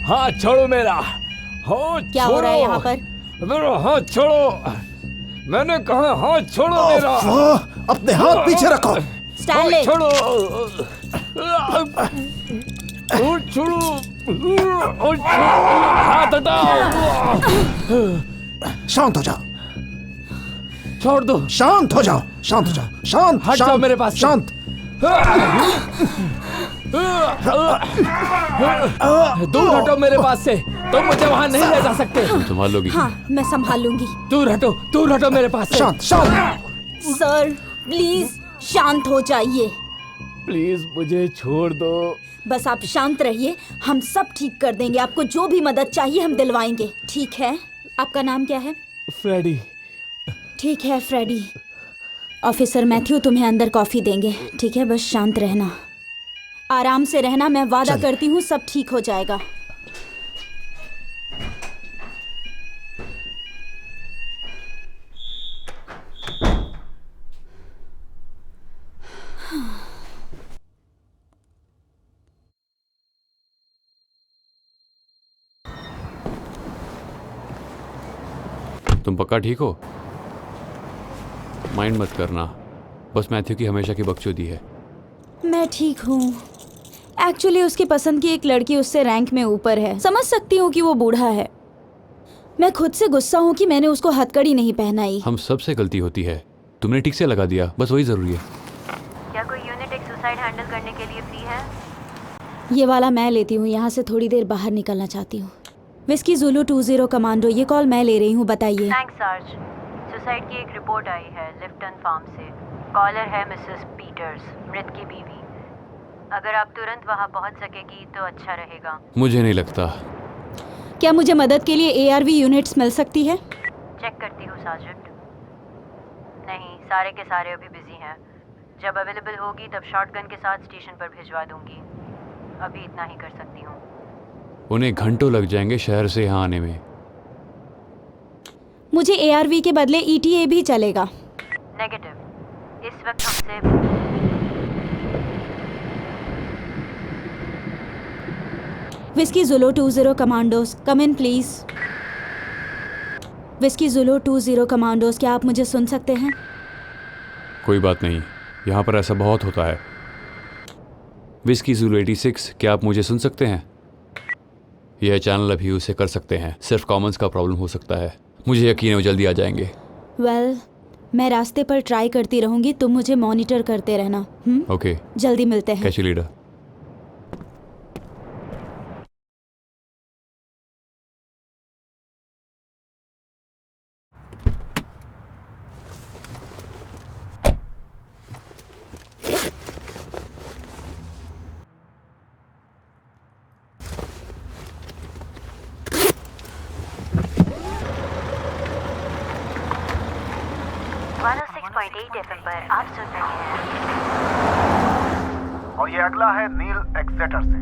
हाथ छोड़ो मेरा। क्या हो रहा है यहाँ पर? मेरा हाथ छोड़ो। मैंने कहा हाथ छोड़ो मेरा। अपने हाथ पीछे रखो। स्टैनले, छोड़ो। छोड़ो। हाथ हटाओ। शांत हो जाओ। छोड़ दो। शांत हो जाओ। शांत हो जाओ। शांत। हट जाओ मेरे पास से। शांत। दूर हटो मेरे पास से। तुम मुझे वहां नहीं ले जा सकते। संभाल लोगी? हाँ, मैं संभाल लूंगी। दूर हटो मेरे पास से। शांत शांत। सर प्लीज शांत हो जाइए। प्लीज मुझे छोड़ दो। बस आप शांत रहिए, हम सब ठीक कर देंगे। आपको जो भी मदद चाहिए हम दिलवाएंगे, ठीक है? आपका नाम क्या है? फ्रेडी। ठीक है फ्रेडी। ऑफिसर मैथ्यू तुम्हें अंदर कॉफी देंगे, ठीक है? बस शांत रहना, आराम से रहना। मैं वादा करती हूँ सब ठीक हो जाएगा। तुम पक्का ठीक हो? माइंड मत करना, बस मैथ्यू की हमेशा की बकचोदी है। मैं ठीक हूँ। एक्चुअली उसकी पसंद की एक लड़की उससे रैंक में ऊपर है। समझ सकती हूँ कि वो बूढ़ा है। मैं खुद से गुस्सा हूँ कि मैंने उसको हथकड़ी नहीं पहनाई। हम सब से गलती होती है, तुमने ठीक से लगा दिया, बस वही जरूरी है। क्या कोई यूनिट एक सुसाइड हैंडल करने के लिए फ्री है? ये वाला मैं लेती हूँ। यहाँ से थोड़ी देर बाहर निकलना चाहती हूँ। विस्की ज़ुलू 20 कमांडो, ये कॉल मैं ले रही हूँ, बताइए। Thanks surge. सुसाइड की एक रिपोर्ट आई है लिफ्टन फार्म से। कॉलर है मिसेस पीटर्स, मृत की बीवी। अगर आप तुरंत वहाँ पहुँच सकेगी तो अच्छा रहेगा। मुझे नहीं लगता। क्या मुझे मदद के लिए ARV यूनिट्स मिल सकती है? चेक करती हूँ सार्जेंट। नहीं, सारे के सारे अभी बिजी हैं। जब अवेलेबल होगी तब शॉटगन के साथ स्टेशन पर भिजवा दूंगी। अभी इतना ही कर सकती हूँ। उन्हें घंटों लग जाएंगे शहर से यहाँ आने में। मुझे ARV के बदले ETA भी चलेगा। नेगेटिव, इस वक्त हमसे whisky Zulu 20 commandos, come in please. Whisky Zulu 20 commandos, क्या आप मुझे सुन सकते हैं? कोई बात नहीं, यहाँ पर ऐसा बहुत होता है। विस्की ज़ुलू 86, क्या आप मुझे सुन सकते हैं? यह चैनल अभी उसे कर सकते हैं, सिर्फ कॉमन्स का प्रॉब्लम हो सकता है। मुझे यकीन है वो जल्दी आ जाएंगे। वेल, मैं रास्ते पर ट्राई करती रहूंगी, तुम मुझे मॉनिटर करते रहना। ओके, जल्दी मिलते हैं। Catch you leader. FM पर आप सुन रहे हैं। और ये अगला है नील एक्सेटर से।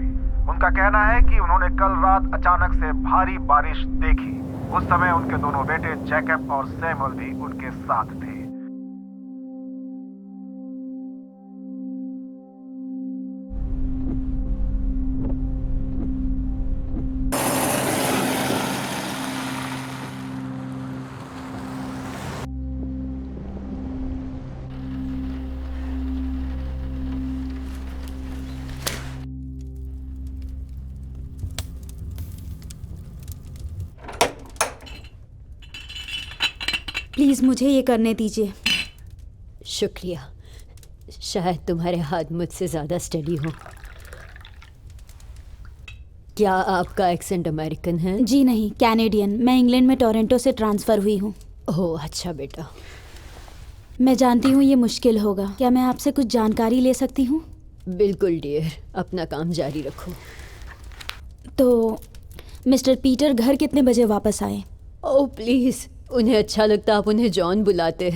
उनका कहना है कि उन्होंने कल रात अचानक से भारी बारिश देखी। उस समय उनके दोनों बेटे जैकब और सैमुअल भी उनके साथ थे। प्लीज मुझे ये करने दीजिए। शुक्रिया, शायद तुम्हारे हाथ मुझसे ज़्यादा स्टडी हो। क्या आपका एक्सेंट अमेरिकन है? जी नहीं, कैनेडियन। मैं इंग्लैंड में टोरंटो से ट्रांसफ़र हुई हूँ। ओह अच्छा बेटा। मैं जानती हूँ ये मुश्किल होगा। क्या मैं आपसे कुछ जानकारी ले सकती हूँ? बिल्कुल डियर, अपना काम जारी रखो। तो मिस्टर पीटर घर कितने बजे वापस आए? ओह प्लीज़, उन्हें अच्छा लगता आप उन्हें जॉन बुलाते।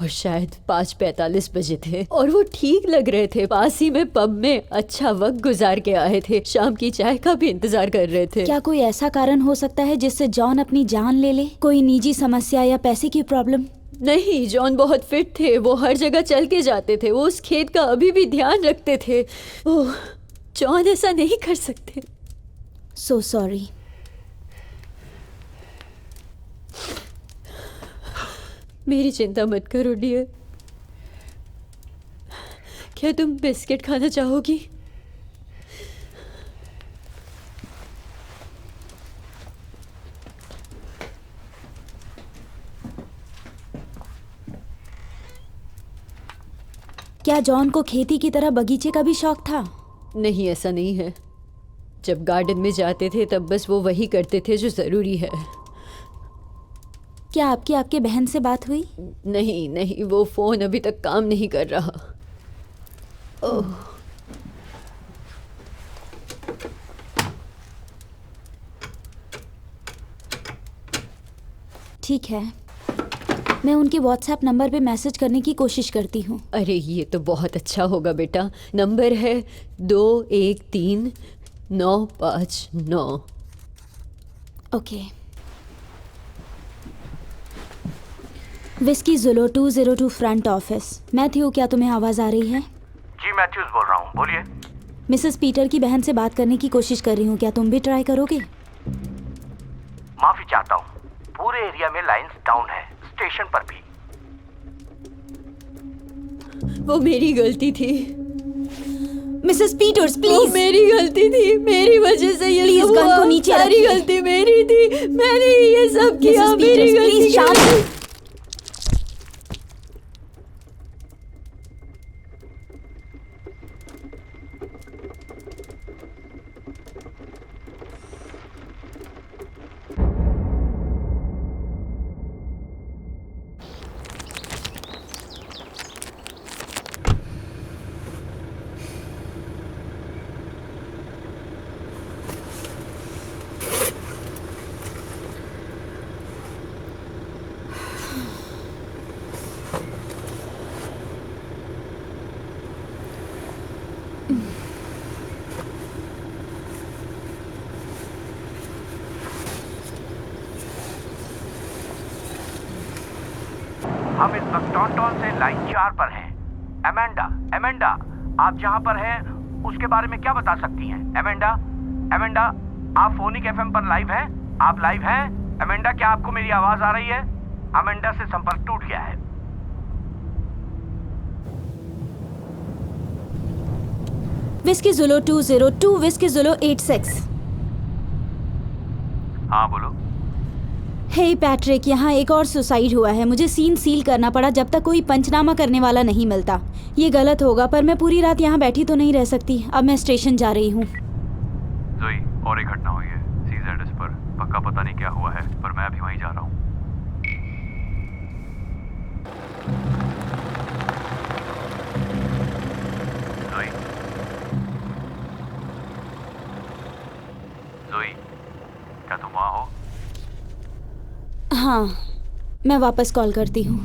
और शायद 5:45 बजे थे और वो ठीक लग रहे थे। पास ही में पब में अच्छा वक्त गुजार के आए थे। शाम की चाय का भी इंतजार कर रहे थे। क्या कोई ऐसा कारण हो सकता है जिससे जॉन अपनी जान ले ले? कोई निजी समस्या या पैसे की प्रॉब्लम? नहीं, जॉन बहुत फिट थे। वो हर जगह चल के जाते थे। वो उस खेत का अभी भी ध्यान रखते थे। ओह जॉन ऐसा नहीं कर सकते। So sorry. मेरी चिंता मत करो डियर। क्या तुम बिस्किट खाना चाहोगी? क्या जॉन को खेती की तरह बगीचे का भी शौक था? नहीं, ऐसा नहीं है। जब गार्डन में जाते थे तब बस वो वही करते थे जो ज़रूरी है। क्या आपके बहन से बात हुई? नहीं नहीं, वो फ़ोन अभी तक काम नहीं कर रहा। ओह, ठीक है, मैं उनके व्हाट्सएप नंबर पे मैसेज करने की कोशिश करती हूँ। अरे ये तो बहुत अच्छा होगा बेटा। नंबर है 213959। Okay. Whiskey Zulu 202 front office. Matthew, क्या तुम्हें आवाज़ आ रही है? जी मैथ्यूज बोल रहा हूँ, बोलिए। मिसेस पीटर की बहन से बात करने की कोशिश कर रही हूँ, क्या तुम भी ट्राई करोगे? माफी चाहता हूँ, पूरे एरिया में लाइंस डाउन है, स्टेशन पर भी। वो मेरी गलती थी। मिसेस पीटर्स वो प्लीज। मेरी गलती थी। मेरी वजह से ये Please, सब गन हुआ। को नीचे सारी रखिए। गलती मेरी थी। मैंने ये सब किया। मिसेस मेरी पीटर्स गलती प्लीज शांत। हम इस वक्त टॉन्टॉन से लाइन 4 पर हैं। एमेंडा, आप जहां पर हैं उसके बारे में क्या बता सकती हैं? एमेंडा, आप फोनिक एफएम पर लाइव हैं? आप लाइव हैं? एमेंडा, क्या आपको मेरी आवाज आ रही है? एमेंडा से संपर्क टूट गया है। Whiskey Zulu 202 whiskey Zulu 86। हाँ बोलो। हे पैट्रिक, यहाँ एक और सुसाइड हुआ है। मुझे सीन सील करना पड़ा जब तक कोई पंचनामा करने वाला नहीं मिलता। ये गलत होगा, पर मैं पूरी रात यहाँ बैठी तो नहीं रह सकती। अब मैं स्टेशन जा रही हूँ। जोई, और एक घटना हुई है सीज़ेडएस पर। पक्का पता नहीं क्या हुआ है, पर मैं अभी वहीं जा रहा हूँ। जोई, क्या तुम वहाँ हो? हाँ, मैं वापस कॉल करती हूँ।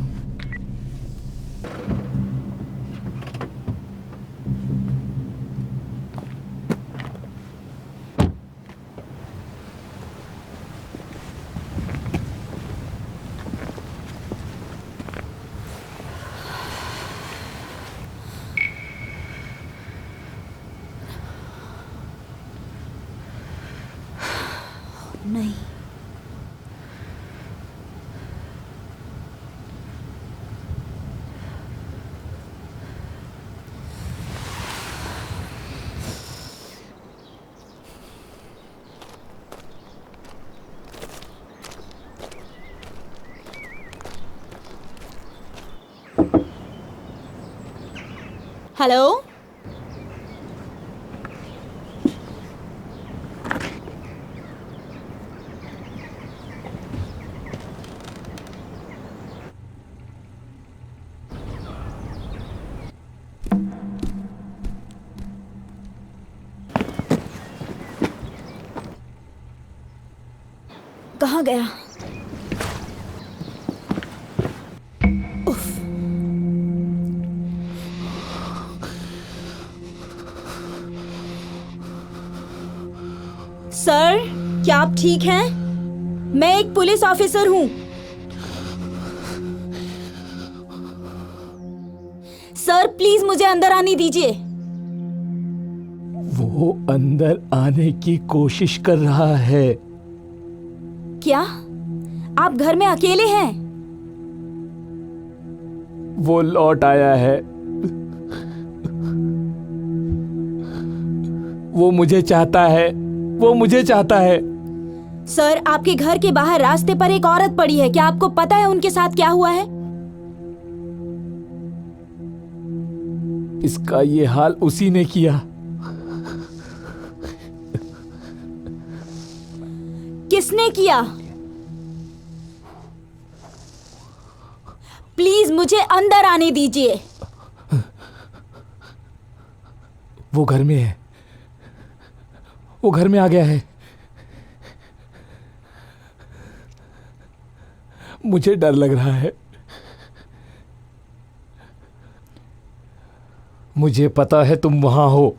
नहीं, हेलो, कहाँ गया? उफ। सर, क्या आप ठीक हैं? मैं एक पुलिस ऑफिसर हूँ। सर, प्लीज मुझे अंदर आने दीजिए। वो वो अंदर आने की कोशिश कर रहा है। क्या आप घर में अकेले हैं? वो लौट आया है। वो मुझे चाहता है। वो मुझे चाहता है। सर, आपके घर के बाहर रास्ते पर एक औरत पड़ी है। क्या आपको पता है उनके साथ क्या हुआ है? इसका ये हाल उसी ने किया। किसने किया? प्लीज मुझे अंदर आने दीजिए। वो घर में है। वो घर में आ गया है। मुझे डर लग रहा है। मुझे पता है तुम वहां हो।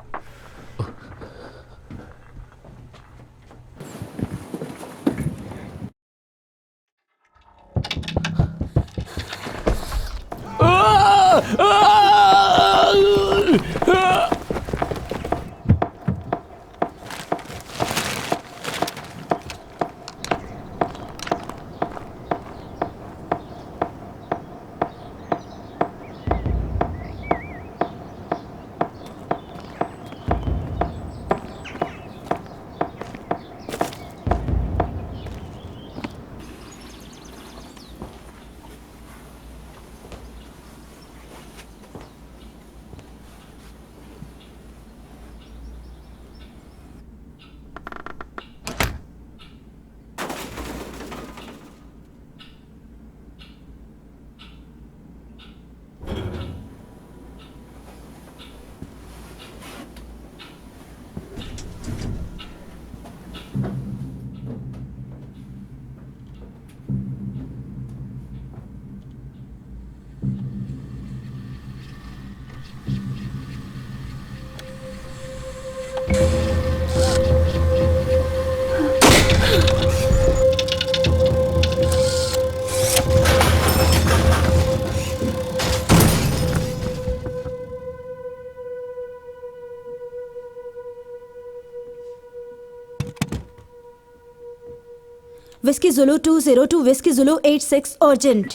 Whiskey Zulu 202 whiskey Zulu 86 urgent.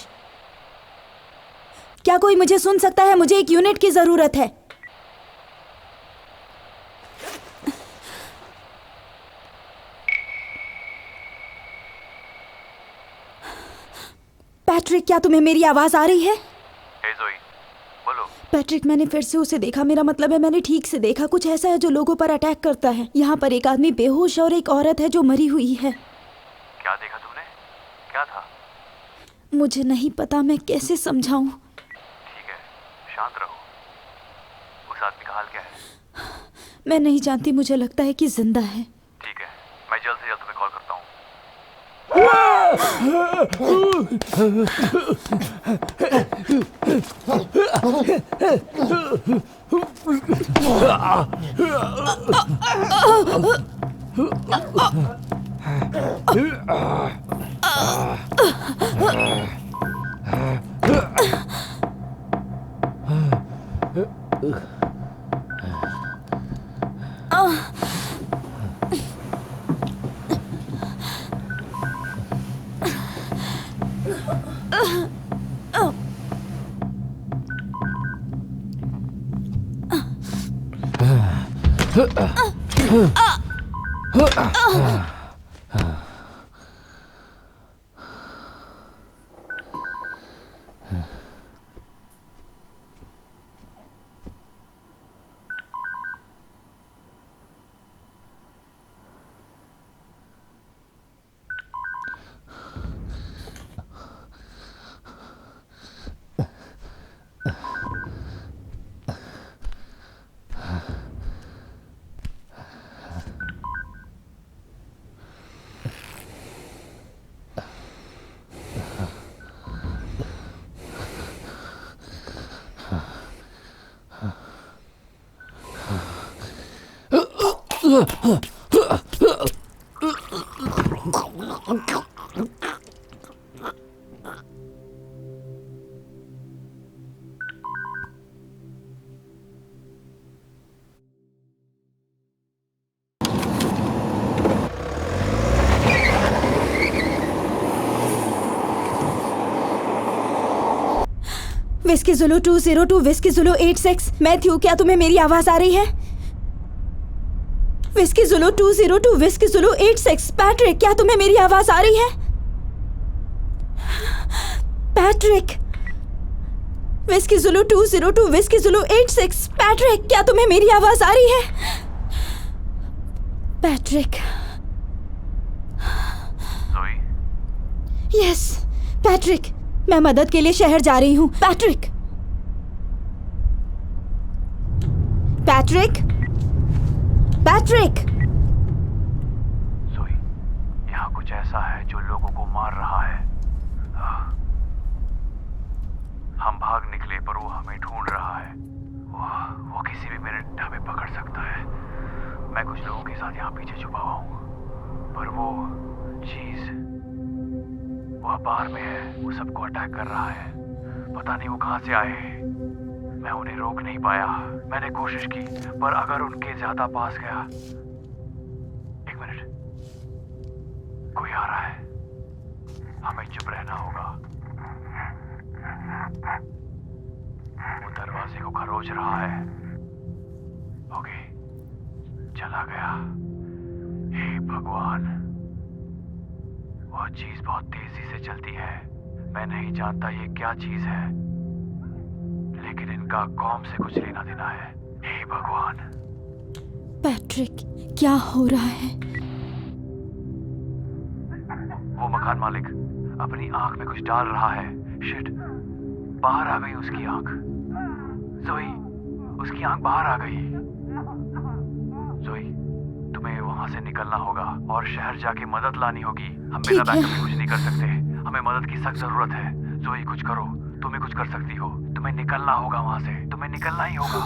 क्या कोई मुझे सुन सकता है? मुझे एक यूनिट की जरूरत है। पैट्रिक, क्या तुम्हें मेरी आवाज आ रही है? हे ज़ोई, बोलो। पैट्रिक, मैंने फिर से उसे देखा। मेरा मतलब है मैंने ठीक से देखा। कुछ ऐसा है जो लोगों पर अटैक करता है। यहाँ पर एक आदमी बेहोश और एक औरत है जो मरी हुई है। क्या देखा तुमने? क्या था? मुझे नहीं पता, मैं कैसे समझाऊं। ठीक है, शांत रहो। उस आदमी का हाल क्या है? मैं नहीं जानती, मुझे लगता है कि जिंदा है। ठीक है, मैं जल्द से जल्द तुम्हें कॉल करता हूँ। Whisky Zulu 202 whiskey Zulu 86 Matthew, क्या तुम्हें मेरी आवाज आ रही है? Whisky Zulu 202 whiskey Zulu 86 Patrick, क्या तुम्हें मेरी आवाज आ रही है? Patrick, whisky Zulu 202 whiskey Zulu 86 Patrick, क्या तुम्हें मेरी आवाज आ रही है? पैट्रिक। यस पैट्रिक, मैं मदद के लिए शहर जा रही हूँ। Patrick, Patrick, Patrick. जोई, यहाँ कुछ ऐसा है जो लोगों को मार रहा है। हम भाग निकले पर वो हमें ढूंढ रहा है। वो किसी भी मिनट हमें पकड़ सकता है। मैं कुछ लोगों के साथ यहाँ पीछे छुपा हुआ हूँ, पर वो चीज वह बाहर में है। वो सबको अटैक कर रहा है। पता नहीं वो कहाँ से आए। मैं उन्हें रोक नहीं पाया। मैंने कोशिश की, पर अगर उनके ज्यादा पास गया। एक मिनट, कोई आ रहा है। हमें चुप रहना होगा। वो दरवाजे को खरोच रहा है। ओके, चला गया। हे भगवान, वह चीज बहुत तेजी से चलती है। मैं नहीं जानता ये क्या चीज है, लेकिन इनका कौम से कुछ लेना देना है। हे भगवान। पैट्रिक, क्या हो रहा है? वो मकान मालिक अपनी आंख में कुछ डाल रहा है। शिट, बाहर आ गई उसकी आंख। जोई, उसकी आंख बाहर आ गई। जोई, तुम्हें वहां से निकलना होगा और शहर जाके मदद लानी होगी। हम बिना बैकअप के कुछ नहीं कर सकते। हमें मदद की सख्त जरूरत है। जोई, कुछ करो। तुम्हें कुछ कर सकती हो। तुम्हें निकलना होगा वहां से। तुम्हें निकलना ही होगा।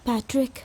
पैट्रिक,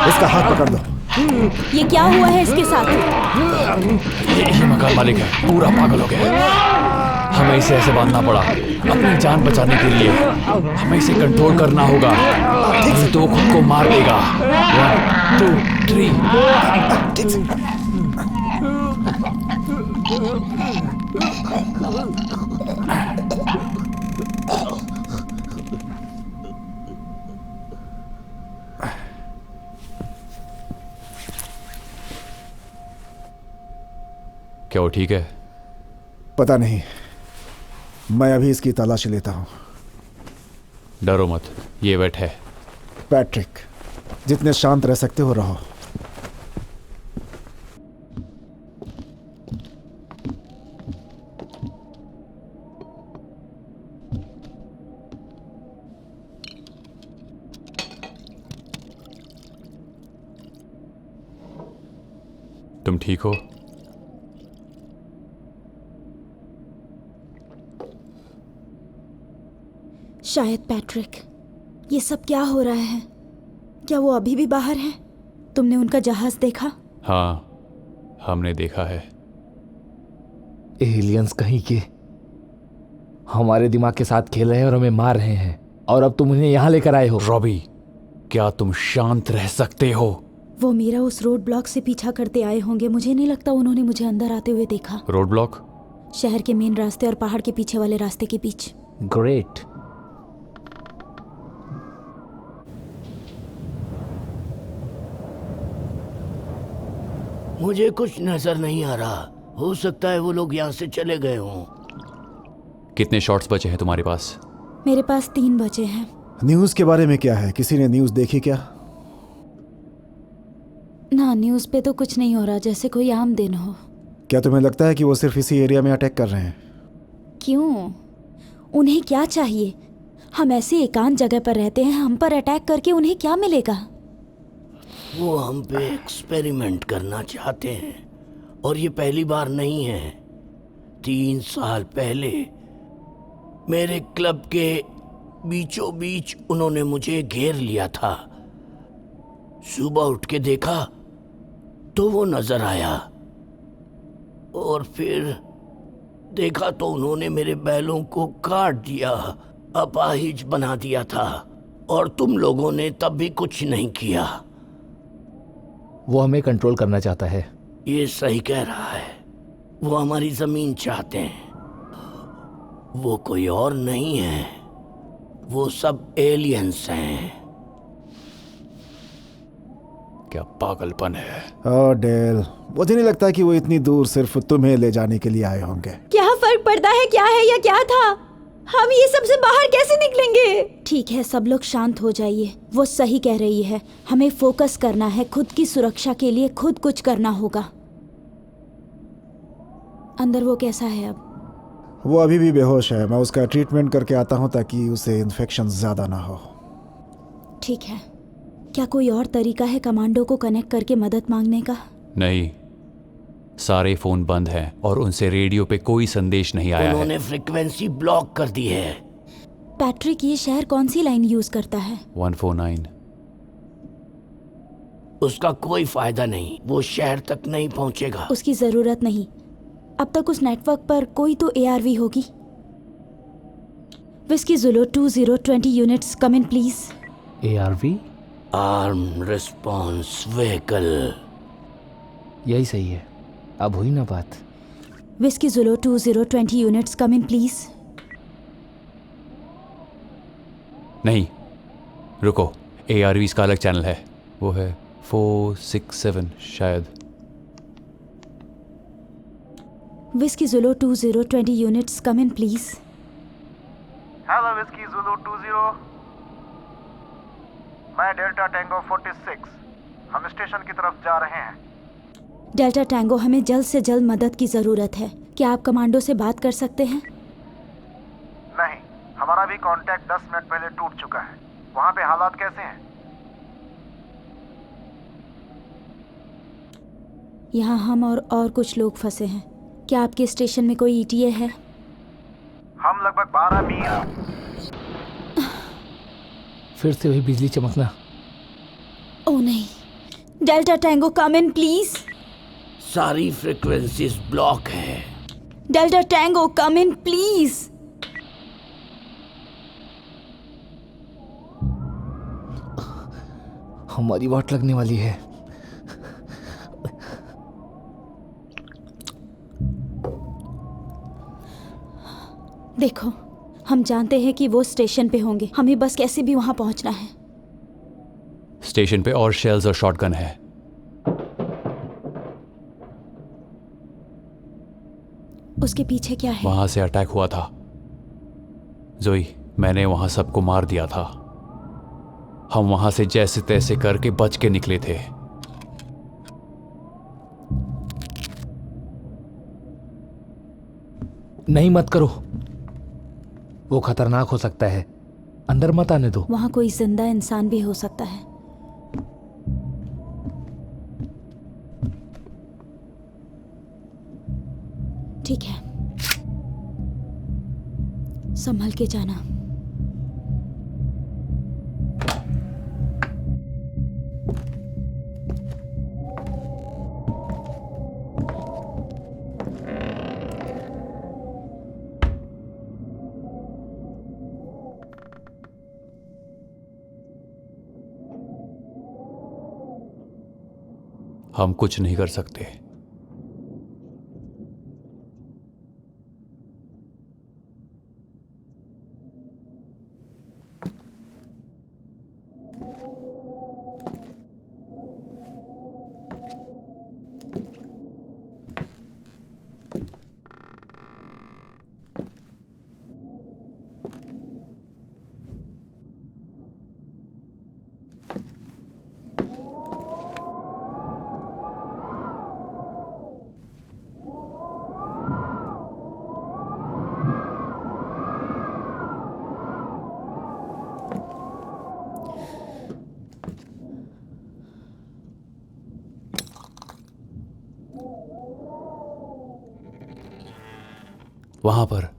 इसका हाथ पकड़ दो। ये क्या हुआ है इसके साथ? ये मकान मालिक है, पूरा पागल हो गया। हमें इसे ऐसे बांधना पड़ा अपनी जान बचाने के लिए। हमें इसे कंट्रोल करना होगा, नहीं तो वो खुद को मार देगा। 1 2 3। ठीक से। क्या वो ठीक है? पता नहीं, मैं अभी इसकी तलाशी लेता हूं। डरो मत, ये वेट है। पैट्रिक, जितने शांत रह सकते हो रहो। तुम ठीक हो? शायद पैट्रिक, ये सब क्या हो रहा है? क्या वो अभी भी बाहर हैं? तुमने उनका जहाज देखा? हाँ, हमने देखा है। एलियंस कहीं के हमारे दिमाग के साथ खेल रहे हैं और हमें मार रहे हैं, और अब तुम उन्हें यहाँ लेकर आए हो। रॉबी, क्या तुम शांत रह सकते हो? वो मेरा उस रोड ब्लॉक से पीछा करते आए होंगे। मुझे नहीं लगता उन्होंने मुझे अंदर आते हुए देखा। Road block? शहर के मेन रास्ते और पहाड़ के पीछे वाले रास्ते के बीच। ग्रेट। मुझे कुछ नजर नहीं आ रहा। हो सकता है वो लोग यहाँ से चले गए हों। कितने शॉट्स बचे हैं तुम्हारे पास? मेरे पास 3 बचे हैं। न्यूज़ के बारे में क्या है? किसी ने न्यूज़ देखी क्या? ना, न्यूज़ पे तो कुछ नहीं हो रहा, जैसे कोई आम दिन हो। क्या तुम्हें लगता है कि वो सिर्फ इसी एरिया में अटैक कर रहे हैं? क्यों? उन्हें क्या चाहिए? हम ऐसी एकांत जगह पर रहते हैं, हम पर अटैक करके उन्हें क्या मिलेगा? वो हम पे एक्सपेरिमेंट करना चाहते हैं, और ये पहली बार नहीं है। 3 साल पहले मेरे क्लब के बीचों बीच उन्होंने मुझे घेर लिया था। सुबह उठ के देखा तो वो नजर आया, और फिर देखा तो उन्होंने मेरे बैलों को काट दिया, अपाहिज बना दिया था, और तुम लोगों ने तब भी कुछ नहीं किया। वो हमें कंट्रोल करना चाहता है। ये सही कह रहा है। वो हमारी जमीन चाहते हैं। वो कोई और नहीं है, वो सब एलियंस हैं। क्या पागलपन है। ओह डेल, मुझे नहीं लगता कि वो इतनी दूर सिर्फ तुम्हें ले जाने के लिए आए होंगे। क्या फर्क पड़ता है क्या है या क्या था? हम ये सब से बाहर कैसे निकलेंगे? ठीक है, सब लोग शांत हो जाइए। वो सही कह रही है। हमें फोकस करना है। खुद की सुरक्षा के लिए खुद कुछ करना होगा। अंदर वो कैसा है अब? वो अभी भी बेहोश है। मैं उसका ट्रीटमेंट करके आता हूँ ताकि उसे इन्फेक्शन ज्यादा ना हो। ठीक है। क्या कोई और तरीका है कमांडो को कनेक्ट करके मदद मांगने का? नहीं, सारे फोन बंद हैं और उनसे रेडियो पे कोई संदेश नहीं आया है। उन्होंने फ्रीक्वेंसी ब्लॉक कर दी है। पैट्रिक, ये शहर कौन सी लाइन यूज करता है? 149। उसका कोई फायदा नहीं, वो शहर तक नहीं पहुंचेगा। उसकी जरूरत नहीं। अब तक उस नेटवर्क पर कोई तो ARV होगी। Whiskey Zulu 2020 units come in please. ARV? Arm response vehicle. यही सही है। अब हुई ना बात। Whiskey Zulu 2020 units come in please. नहीं, रुको, ARVs का अलग चैनल है। वो है 467 शायद। Whiskey Zulu 2020 units come in please. Hello whiskey Zulu 20। मैं डेल्टा टैंगो 46। हम स्टेशन की तरफ जा रहे हैं। डेल्टा टैंगो, हमें जल्द से जल्द मदद की जरूरत है। क्या आप कमांडो से बात कर सकते हैं? नहीं, हमारा भी कांटेक्ट 10 मिनट पहले टूट चुका है। वहाँ पे हालात कैसे हैं? यहाँ हम और कुछ लोग फंसे हैं। क्या आपके स्टेशन में कोई ETA है? हम लगभग 12 मील। फिर से वही बिजली चमकना। ओह नहीं। Delta tango come in please. सारी फ्रीक्वेंसीज ब्लॉक है। Delta tango come in please. हमारी वाट लगने वाली है। देखो, हम जानते हैं कि वो स्टेशन पे होंगे, हमें बस कैसे भी वहां पहुंचना है। स्टेशन पे और शेल्स और शॉटगन है। उसके पीछे क्या है? वहां से अटैक हुआ था जोई, मैंने वहां सबको मार दिया था। हम वहां से जैसे तैसे करके बच के निकले थे। नहीं, मत करो, वो खतरनाक हो सकता है। अंदर मत आने दो। वहां कोई जिंदा इंसान भी हो सकता है। ठीक है, संभल के जाना। हम कुछ नहीं कर सकते। वहां पर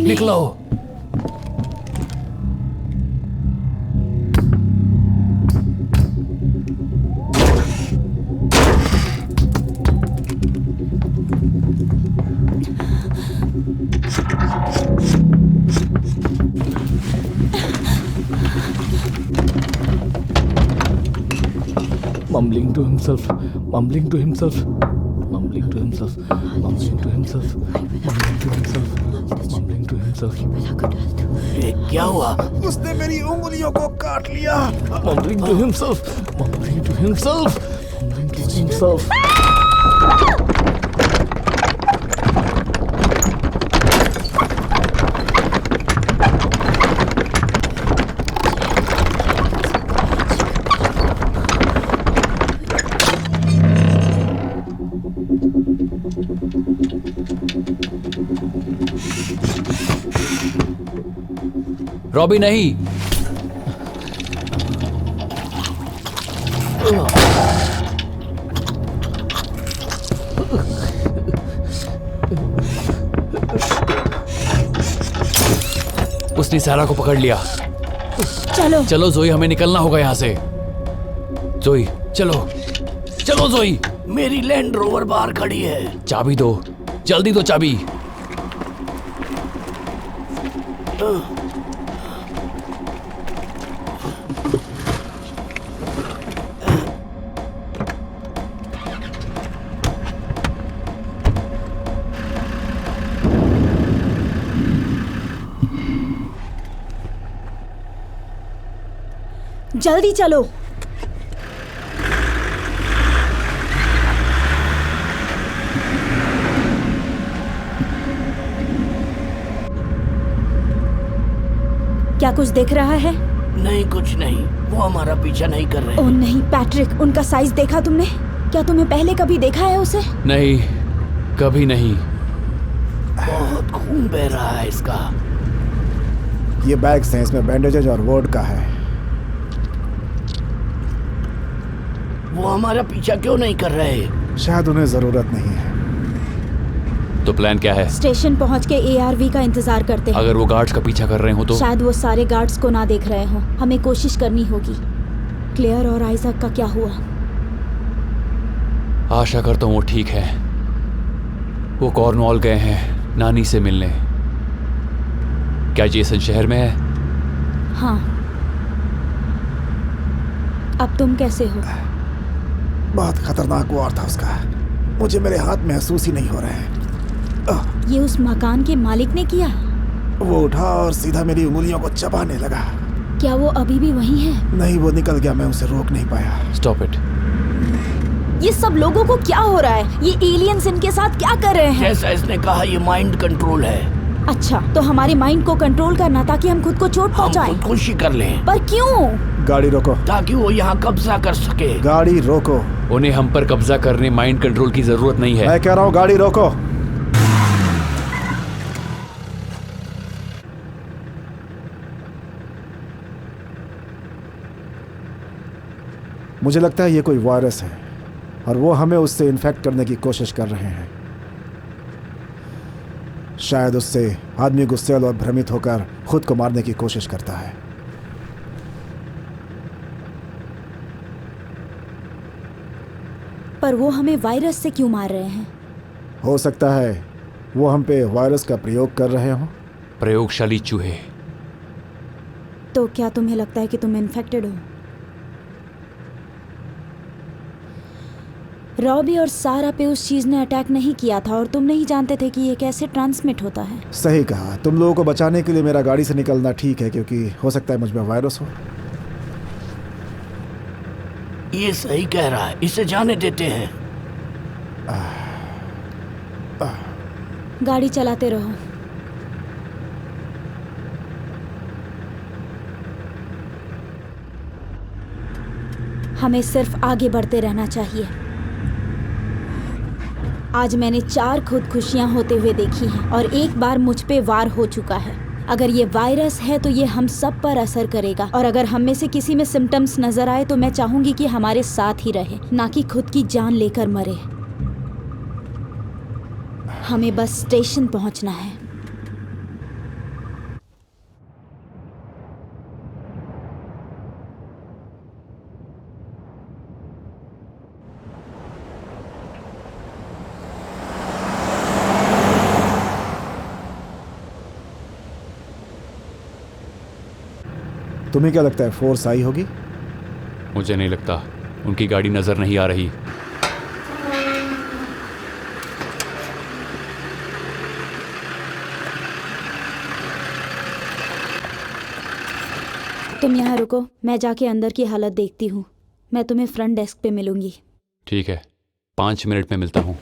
निकलो। Mumbling to himself, mumbling to himself, mumbling to himself, mumbling to himself, mumbling to himself, mumbling to himself. ये क्या हुआ? उसने मेरी उंगलियों को काट लिया। Mumbling to himself, mumbling to himself, mumbling to himself. Robbie नहीं। उसने सारा को पकड़ लिया। चलो चलो जोई, हमें निकलना होगा यहाँ से। जोई चलो, चलो जोई। मेरी लैंड रोवर बाहर खड़ी है। चाबी दो, जल्दी दो चाबी। जल्दी चलो। क्या कुछ दिख रहा है? नहीं, कुछ नहीं। वो हमारा पीछा नहीं कर रहे। ओह नहीं पैट्रिक, उनका साइज देखा तुमने? क्या तुम्हें पहले कभी देखा है उसे? नहीं, कभी नहीं। बहुत खून बह रहा है इसका। ये बैग्स हैं, इसमें बैंडेजेज और वोडका है। वो हमारा पीछा क्यों नहीं कर रहे? शायद उन्हें जरूरत नहीं है। तो प्लान क्या है? स्टेशन पहुंच के ARV का इंतजार करते हैं। अगर वो गार्ड्स का पीछा कर रहे हो तो? शायद वो सारे गार्ड्स को ना देख रहे हों। हमें कोशिश करनी होगी। क्लेयर और आइजक का क्या हुआ? आशा करता हूँ वो ठीक है। वो कॉर्नवॉल गए हैं नानी से मिलने। क्या जेसन शहर में है? हाँ। अब तुम कैसे हो? बहुत खतरनाक वार था उसका। मुझे मेरे हाथ महसूस ही नहीं हो रहे हैं। ये उस मकान के मालिक ने किया? वो उठा और सीधा मेरी उंगलियों को चबाने लगा। क्या वो अभी भी वहीं है? नहीं, वो निकल गया। मैं उसे रोक नहीं पाया। Stop it. ये सब लोगों को क्या हो रहा है? ये एलियंस इनके साथ क्या कर रहे हैं? जैसा इसने कहा, ये माइंड कंट्रोल है। अच्छा, तो हमारे माइंड को कंट्रोल करना ताकि हम खुद को चोट हम पहुंचाएं। खुदकुशी कर लें पर क्यों? गाड़ी रोको। ताकि वो यहाँ कब्जा कर सके। गाड़ी रोको। उन्हें हम पर कब्जा करने माइंड कंट्रोल की जरूरत नहीं है। मैं कह रहा हूँ गाड़ी रोको। मुझे लगता है ये कोई वायरस है और वो हमें उससे इन्फेक्ट करने की कोशिश कर रहे हैं। शायद उससे आदमी गुस्सैल और भ्रमित होकर खुद को मारने की कोशिश करता है। पर वो हमें वायरस से क्यों मार रहे हैं? हो सकता है वो हम पे वायरस का प्रयोग कर रहे हों। प्रयोगशाली चूहे। तो क्या तुम्हें लगता है कि तुम इन्फेक्टेड हो? रॉबी और सारा पे उस चीज ने अटैक नहीं किया था और तुम नहीं जानते थे कि ये कैसे ट्रांसमिट होता है। सही कहा। तुम लोगों को बचाने के लिए मेरा गाड़ी से निकलना ठीक है, क्योंकि हो सकता है मुझ में वायरस हो। ये सही कह रहा है, इसे जाने देते हैं। गाड़ी चलाते रहो। हमें सिर्फ आगे बढ़ते रहना चाहिए। आज मैंने 4 खुदकुशियां होते हुए देखी हैं और एक बार मुझ पे वार हो चुका है। अगर ये वायरस है तो ये हम सब पर असर करेगा और अगर हम में से किसी में सिम्टम्स नजर आए तो मैं चाहूंगी कि हमारे साथ ही रहे, ना कि खुद की जान लेकर मरे। हमें बस स्टेशन पहुंचना है। तुम्हें क्या लगता है फोर्स आई होगी? मुझे नहीं लगता। उनकी गाड़ी नजर नहीं आ रही। तुम यहाँ रुको, मैं जाके अंदर की हालत देखती हूँ। मैं तुम्हें फ्रंट डेस्क पे मिलूंगी। ठीक है, 5 मिनट में मिलता हूँ।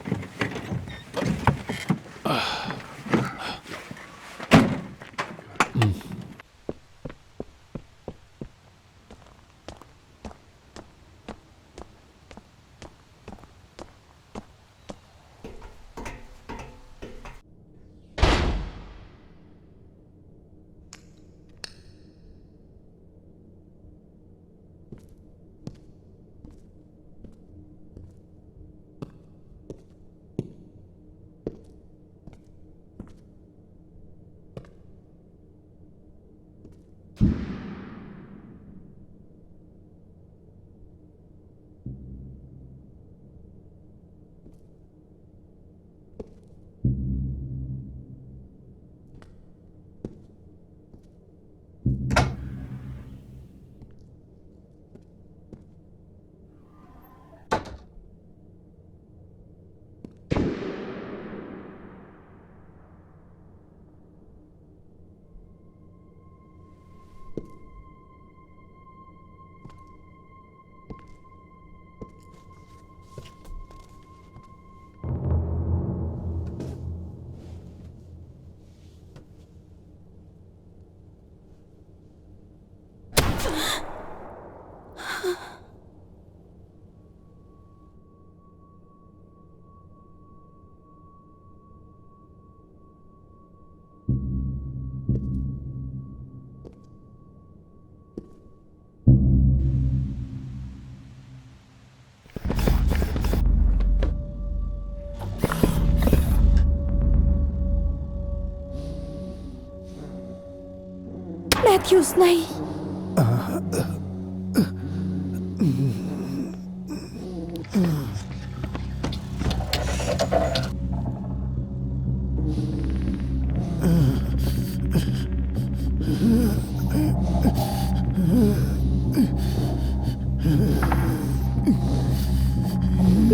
मैथ्यूस नहीं।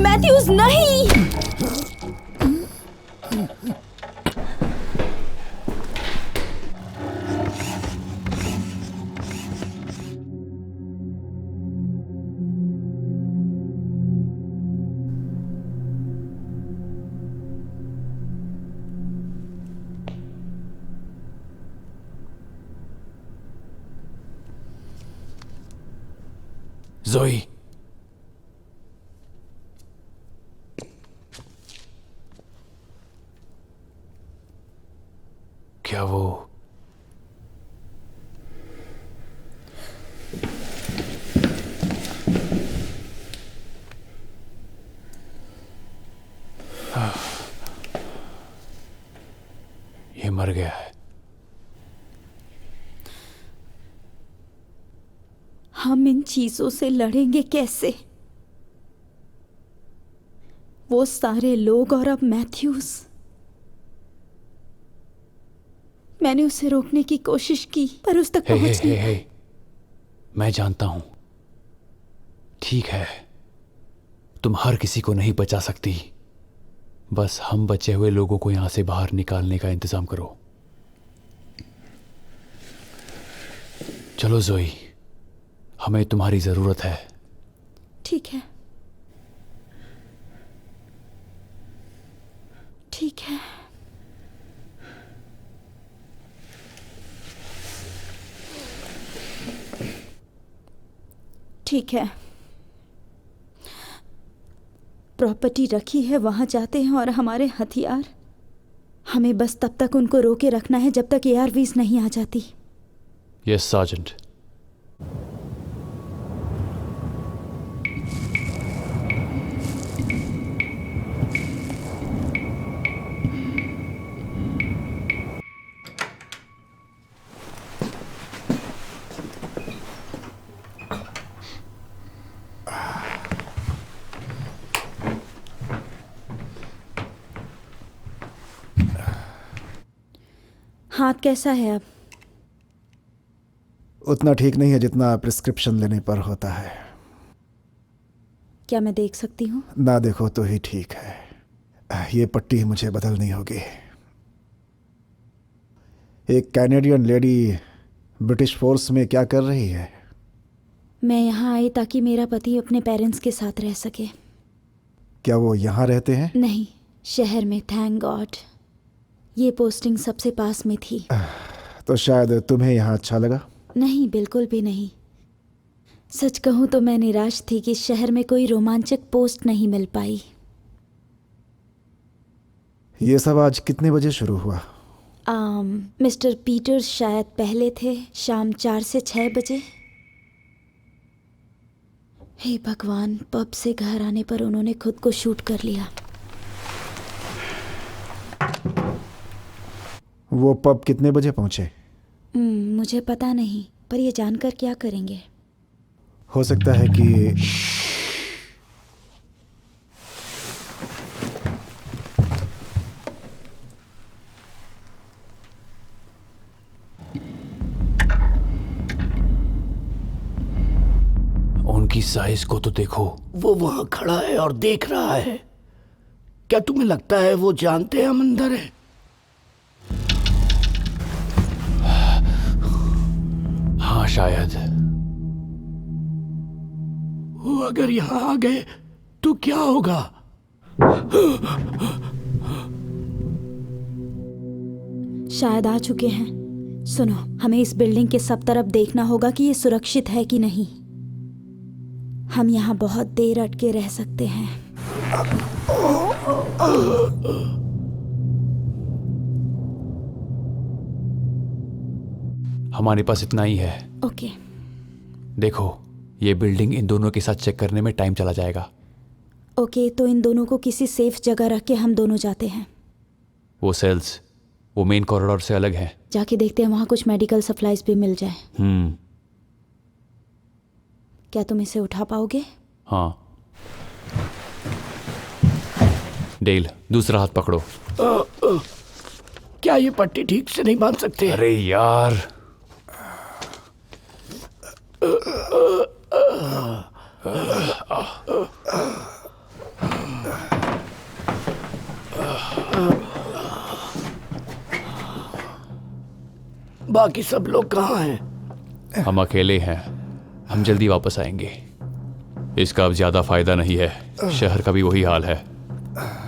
मैथ्यूस नहीं। जोई, क्या वो ये मर गया है? हम इन चीजों से लड़ेंगे कैसे? वो सारे लोग और अब मैथ्यूस। मैंने उसे रोकने की कोशिश की पर उस तक पहुंच नहीं। मैं जानता हूं। ठीक है, तुम हर किसी को नहीं बचा सकती। बस हम बचे हुए लोगों को यहां से बाहर निकालने का इंतजाम करो। चलो जोई, हमें तुम्हारी जरूरत है। ठीक है, ठीक है। ठीक है, प्रॉपर्टी रखी है, वहां जाते हैं और हमारे हथियार। हमें बस तब तक उनको रोके रखना है जब तक ARVs नहीं आ जाती। Yes sergeant. हाथ कैसा है अब? उतना ठीक नहीं है जितना प्रिस्क्रिप्शन लेने पर होता है। क्या मैं देख सकती हूँ? ना देखो तो ही ठीक है। ये पट्टी मुझे बदलनी होगी। एक कैनेडियन लेडी ब्रिटिश फोर्स में क्या कर रही है? मैं यहाँ आई ताकि मेरा पति अपने पेरेंट्स के साथ रह सके। क्या वो यहाँ रहते हैं? नहीं, शहर में, थैंक गॉड। ये पोस्टिंग सबसे पास में थी। तो शायद तुम्हें यहाँ अच्छा लगा? नहीं, बिल्कुल भी नहीं। सच कहूँ तो मैं निराश थी कि शहर में कोई रोमांचक पोस्ट नहीं मिल पाई। ये सब आज कितने बजे शुरू हुआ? मिस्टर पीटर्स शायद पहले थे, शाम 4 से 6 बजे। हे भगवान, पब से घर आने पर उन्होंने खुद को शूट कर लिया। वो पब कितने बजे पहुंचे? मुझे पता नहीं, पर ये जानकर क्या करेंगे? हो सकता है कि उनकी साइज को तो देखो। वो वहां खड़ा है और देख रहा है। क्या तुम्हें लगता है वो जानते हैं हम अंदर हैं? हाँ शायद। वो अगर यहां आ गए तो क्या होगा? शायद आ चुके हैं। सुनो, हमें इस बिल्डिंग के सब तरफ देखना होगा कि ये सुरक्षित है कि नहीं। हम यहाँ बहुत देर अटके रह सकते हैं। हमारे पास इतना ही है। ओके। देखो, ये बिल्डिंग इन दोनों के साथ चेक करने में टाइम चला जाएगा। ओके, तो इन दोनों को किसी सेफ जगह रख के हम दोनों जाते हैं। वो सेल्स वो मेन कॉरिडोर से अलग है। जाके देखते हैं वहाँ कुछ मेडिकल सप्लाईज भी मिल जाए। क्या तुम इसे उठा पाओगे? हाँ। डेल, दूसरा हाथ पकड़ो। क्या ये पट्टी ठीक से नहीं बांध सकते? अरे यार, बाकी सब लोग कहाँ हैं? हम अकेले हैं। हम जल्दी वापस आएंगे। इसका अब ज्यादा फायदा नहीं है। शहर का भी वही हाल है।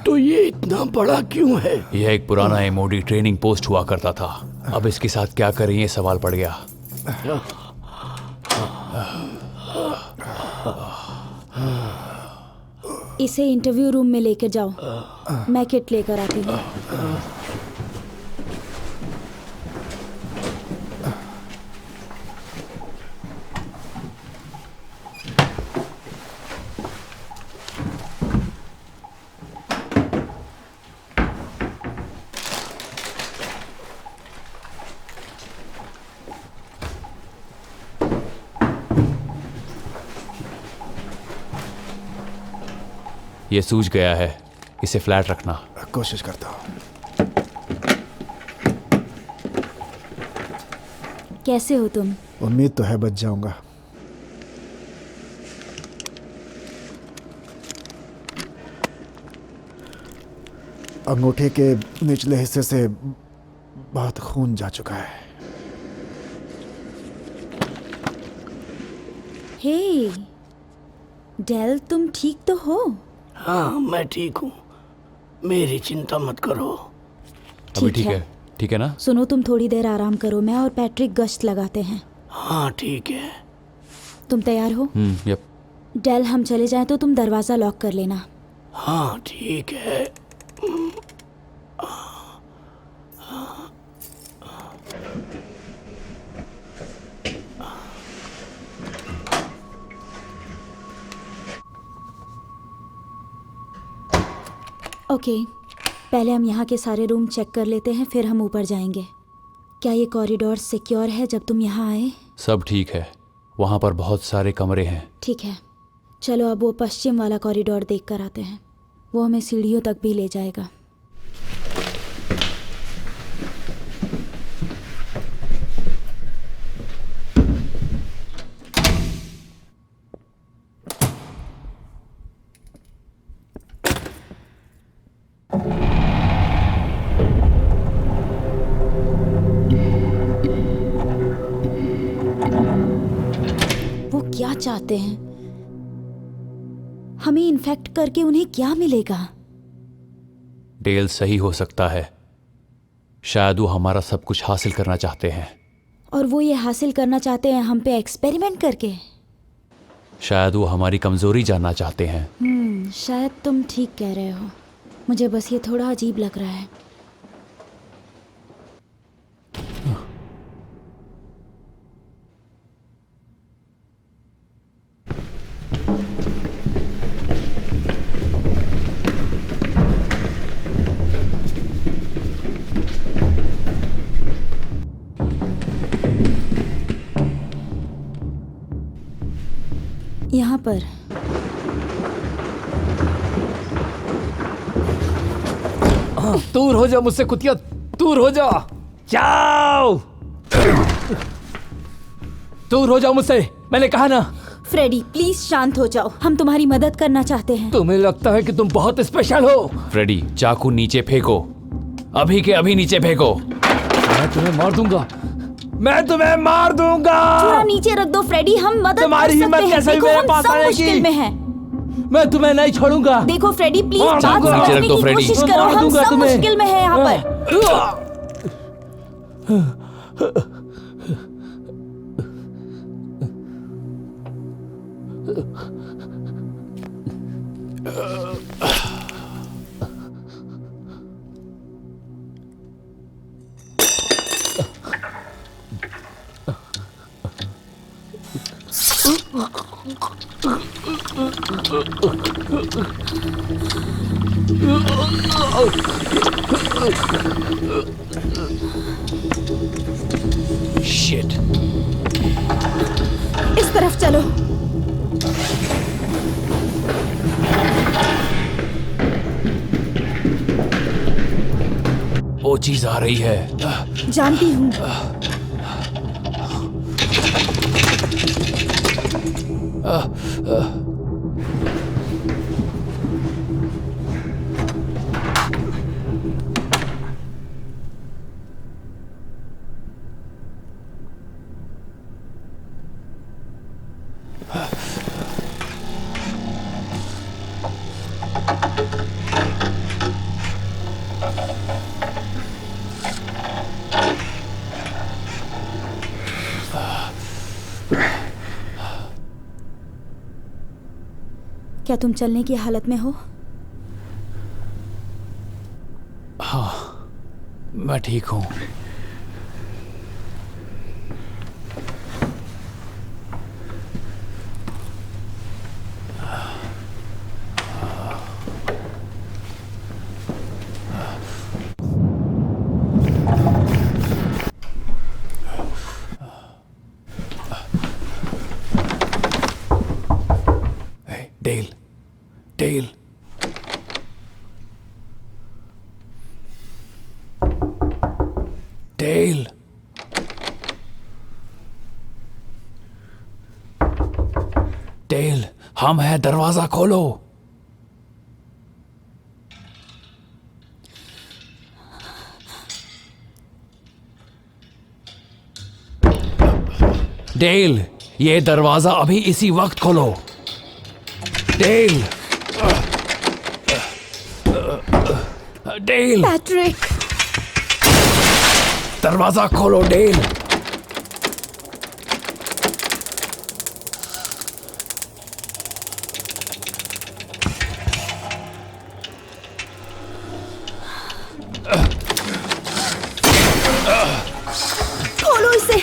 तो ये इतना बड़ा क्यों है? यह एक पुराना एमओडी ट्रेनिंग पोस्ट हुआ करता था। अब इसके साथ क्या करें, ये सवाल पड़ गया। इसे इंटरव्यू रूम में लेकर जाओ। मैं किट लेकर आती हूँ। ये सूज गया है, इसे फ्लैट रखना। कोशिश करता हूँ। कैसे हो तुम? उम्मीद तो है बच जाऊंगा। अंगूठे के निचले हिस्से से बहुत खून जा चुका है। हे डेल, तुम ठीक तो हो? हाँ, मैं ठीक हूँ। मेरी चिंता मत करो। अभी ठीक है? ठीक है ना? सुनो, तुम थोड़ी देर आराम करो। मैं और पैट्रिक गश्त लगाते हैं। हाँ ठीक है। तुम तैयार हो? यप। डेल, हम चले जाएं तो तुम दरवाज़ा लॉक कर लेना। हाँ ठीक है। ओके, पहले हम यहाँ के सारे रूम चेक कर लेते हैं, फिर हम ऊपर जाएंगे। क्या ये कॉरिडोर सिक्योर है? जब तुम यहाँ आए सब ठीक है। वहाँ पर बहुत सारे कमरे हैं। ठीक है, चलो अब वो पश्चिम वाला कॉरिडोर देख कर आते हैं। वो हमें सीढ़ियों तक भी ले जाएगा। क्या चाहते हैं? हमें इन्फेक्ट करके उन्हें क्या मिलेगा? डेल सही हो सकता है। शायद वो हमारा सब कुछ हासिल करना चाहते हैं। और वो ये हासिल करना चाहते हैं हम पे एक्सपेरिमेंट करके? शायद वो हमारी कमजोरी जानना चाहते हैं। शायद तुम ठीक कह रहे हो। मुझे बस ये थोड़ा अजीब लग रहा है। यहाँ पर दूर हो जा मुझसे कुतिया, दूर हो जा। जाओ, दूर हो जाओ मुझसे, मैंने कहा ना। फ्रेडी प्लीज शांत हो जाओ, हम तुम्हारी मदद करना चाहते हैं। तुम्हें लगता है कि तुम बहुत स्पेशल हो। फ्रेडी, चाकू नीचे फेंको, अभी के अभी नीचे फेंको। मैं तुम्हें मार दूंगा, मैं तुम्हें मार दूंगा। थोड़ा नीचे रख दो फ्रेडी, हम मदद तुम्हारी कर हिम्मत सकते हैं। कैसे देखो, मेरे हम पास सब आएगी? मुश्किल में हैं। मैं तुम्हें नहीं छोड़ूंगा। देखो फ्रेडी प्लीज बात दूंगा। नीचे समझने रख दो, की फ्रेडी। कोशिश करो, मार हम दूंगा सब तुम्हें। मुश्किल में हैं यहाँ पर। शिट। इस तरफ चलो। वो चीज आ रही है। जानती हूँ। क्या तुम चलने की हालत में हो? हाँ, मैं ठीक हूँ। डेल, डेल, डेल, डेल, हम हैं, दरवाजा खोलो। डेल, ये दरवाजा अभी इसी वक्त खोलो। डेल, डेल, पैट्रिक, दरवाजा खोलो डेल। खोलो इसे।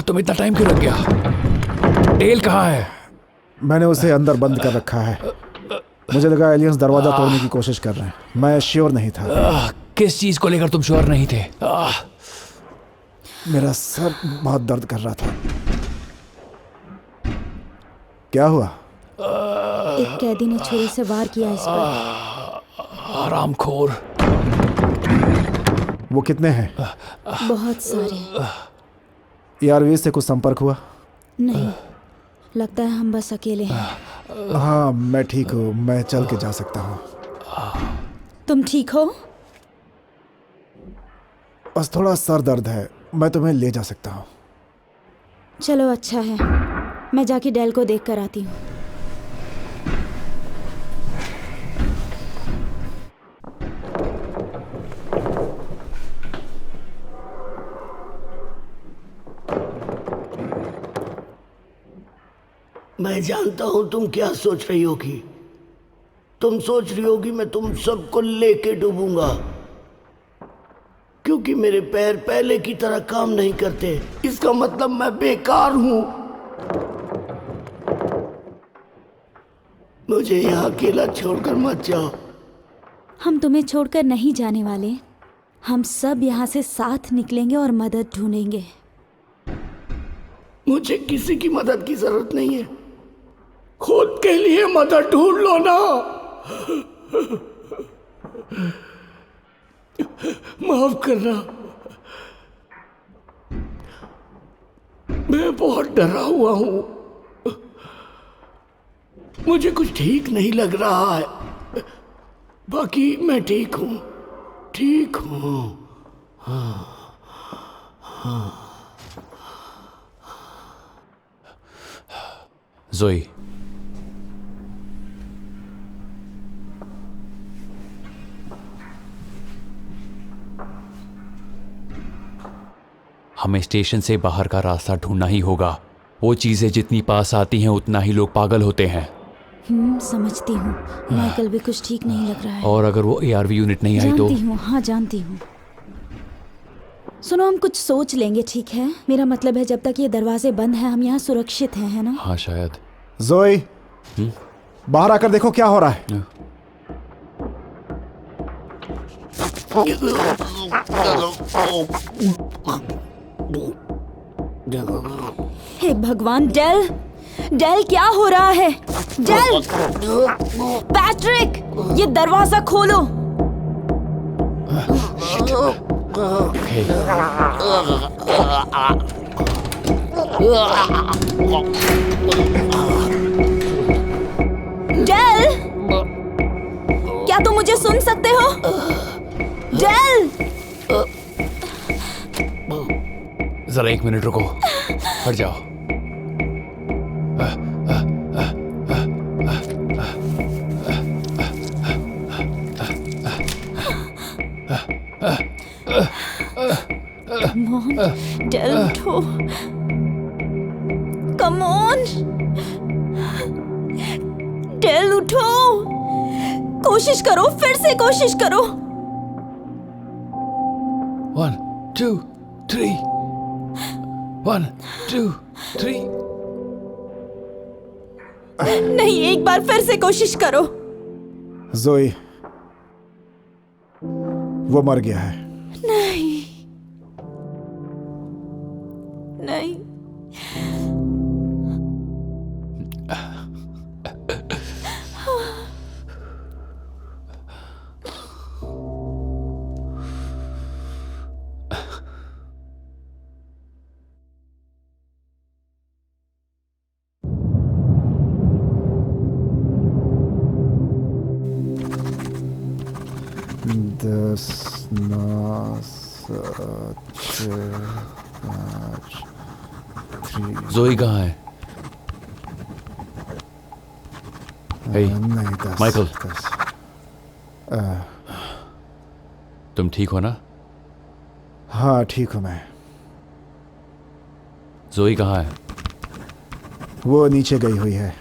तुम इतना टाइम क्यों लग गया? डेल कहाँ है? मैंने उसे अंदर बंद कर रखा है। मुझे लगा एलियंस दरवाजा तोड़ने की कोशिश कर रहे हैं। मैं श्योर नहीं था। किस चीज को लेकर तुम श्योर नहीं थे? मेरा सर बहुत दर्द कर रहा था। क्या हुआ? एक कैदी ने छुरी से वार किया इस पर। आरामखोर। वो कितने हैं? बहुत सारे। ERV से कुछ संपर्क हुआ? नहीं, लगता है हम बस अकेले हैं। हाँ, मैं ठीक हूँ। मैं चल के जा सकता हूँ। तुम ठीक हो? बस थोड़ा सर दर्द है। मैं तुम्हें ले जा सकता हूँ। चलो अच्छा है, मैं जाके डेल को देख कर आती हूँ। मैं जानता हूं तुम क्या सोच रही होगी। तुम सोच रही होगी मैं तुम सबको लेके डूबूंगा, क्योंकि मेरे पैर पहले की तरह काम नहीं करते। इसका मतलब मैं बेकार हूं। मुझे यहाँ अकेला छोड़कर मत जाओ। हम तुम्हें छोड़कर नहीं जाने वाले। हम सब यहाँ से साथ निकलेंगे और मदद ढूंढेंगे। मुझे किसी की मदद की जरूरत नहीं है। खुद के लिए मदद ढूंढ लो ना। माफ करना, मैं बहुत डरा हुआ हूं। मुझे कुछ ठीक नहीं लग रहा है। बाकी मैं ठीक हूं, ठीक हूं। जोई, हमें स्टेशन से बाहर का रास्ता ढूंढना ही होगा। वो चीजें जितनी पास आती हैं उतना ही लोग पागल होते हैं। समझती हूँ। माइकल भी कुछ ठीक नहीं लग रहा है। और अगर वो ARV यूनिट नहीं आई तो? जानती हूँ, हाँ जानती हूँ। सुनो, हम कुछ सोच लेंगे, ठीक है? मेरा मतलब है जब तक ये दरवाजे बंद हैं हम यहाँ सुरक्षित हैं, है ना? हाँ शायद। जोई, बाहर आकर देखो क्या हो रहा है। हे भगवान, डेल डेल क्या हो रहा है? डेल, पैट्रिक, ये दरवाजा खोलो। डेल, क्या तुम मुझे सुन सकते हो? डेल, जरा 1 मिनट रुको, हट जाओ। Come on, डेल उठो। Come on, डेल उठो। कोशिश करो, फिर से कोशिश करो। 1 2 3 1 2 3। नहीं, एक बार फिर से कोशिश करो। जोई, वो मर गया है। नहीं नहीं, दस, 9, 7, 6, 5, 3। जोई कहाँ है? Hey, नहीं, 10, माइकल। 10। तुम ठीक हो ना? हाँ, ठीक हूँ मैं। जोई कहाँ है? वो नीचे गई हुई है।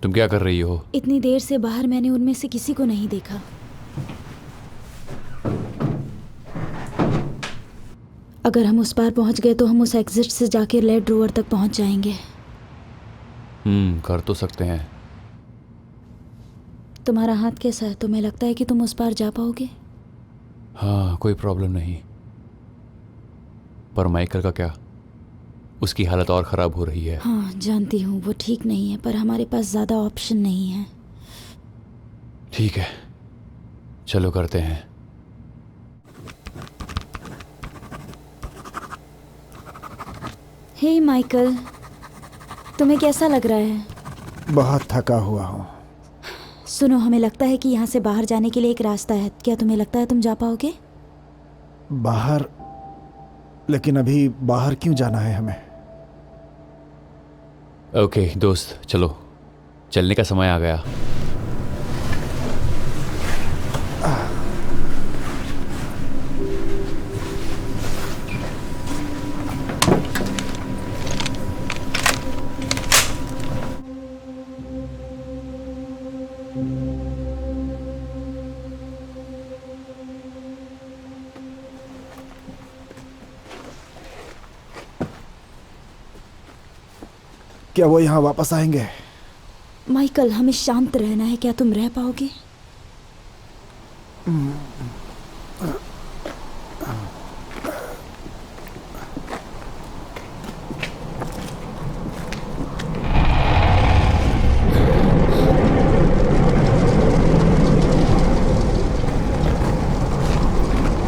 तुम क्या कर रही हो? इतनी देर से बाहर मैंने उनमें से किसी को नहीं देखा। अगर हम उस पार पहुंच गए तो हम उस एग्जिट से जाके लेड रोवर तक पहुंच जाएंगे। कर तो सकते हैं। तुम्हारा हाथ कैसा है? तुम्हें लगता है कि तुम उस पार जा पाओगे? हाँ, कोई प्रॉब्लम नहीं। पर माइकल का क्या? उसकी हालत और ख़राब हो रही है। हाँ जानती हूँ, वो ठीक नहीं है, पर हमारे पास ज़्यादा ऑप्शन नहीं है। ठीक है, चलो करते हैं। हे माइकल, तुम्हें कैसा लग रहा है? बहुत थका हुआ हूँ। सुनो, हमें लगता है कि यहाँ से बाहर जाने के लिए एक रास्ता है। क्या तुम्हें लगता है तुम जा पाओगे? बाहर? लेकिन अभी बाहर क्यों जाना है हमें? ओके दोस्त, चलो, चलने का समय आ गया। क्या वो यहाँ वापस आएंगे? माइकल, हमें शांत रहना है। क्या तुम रह पाओगे?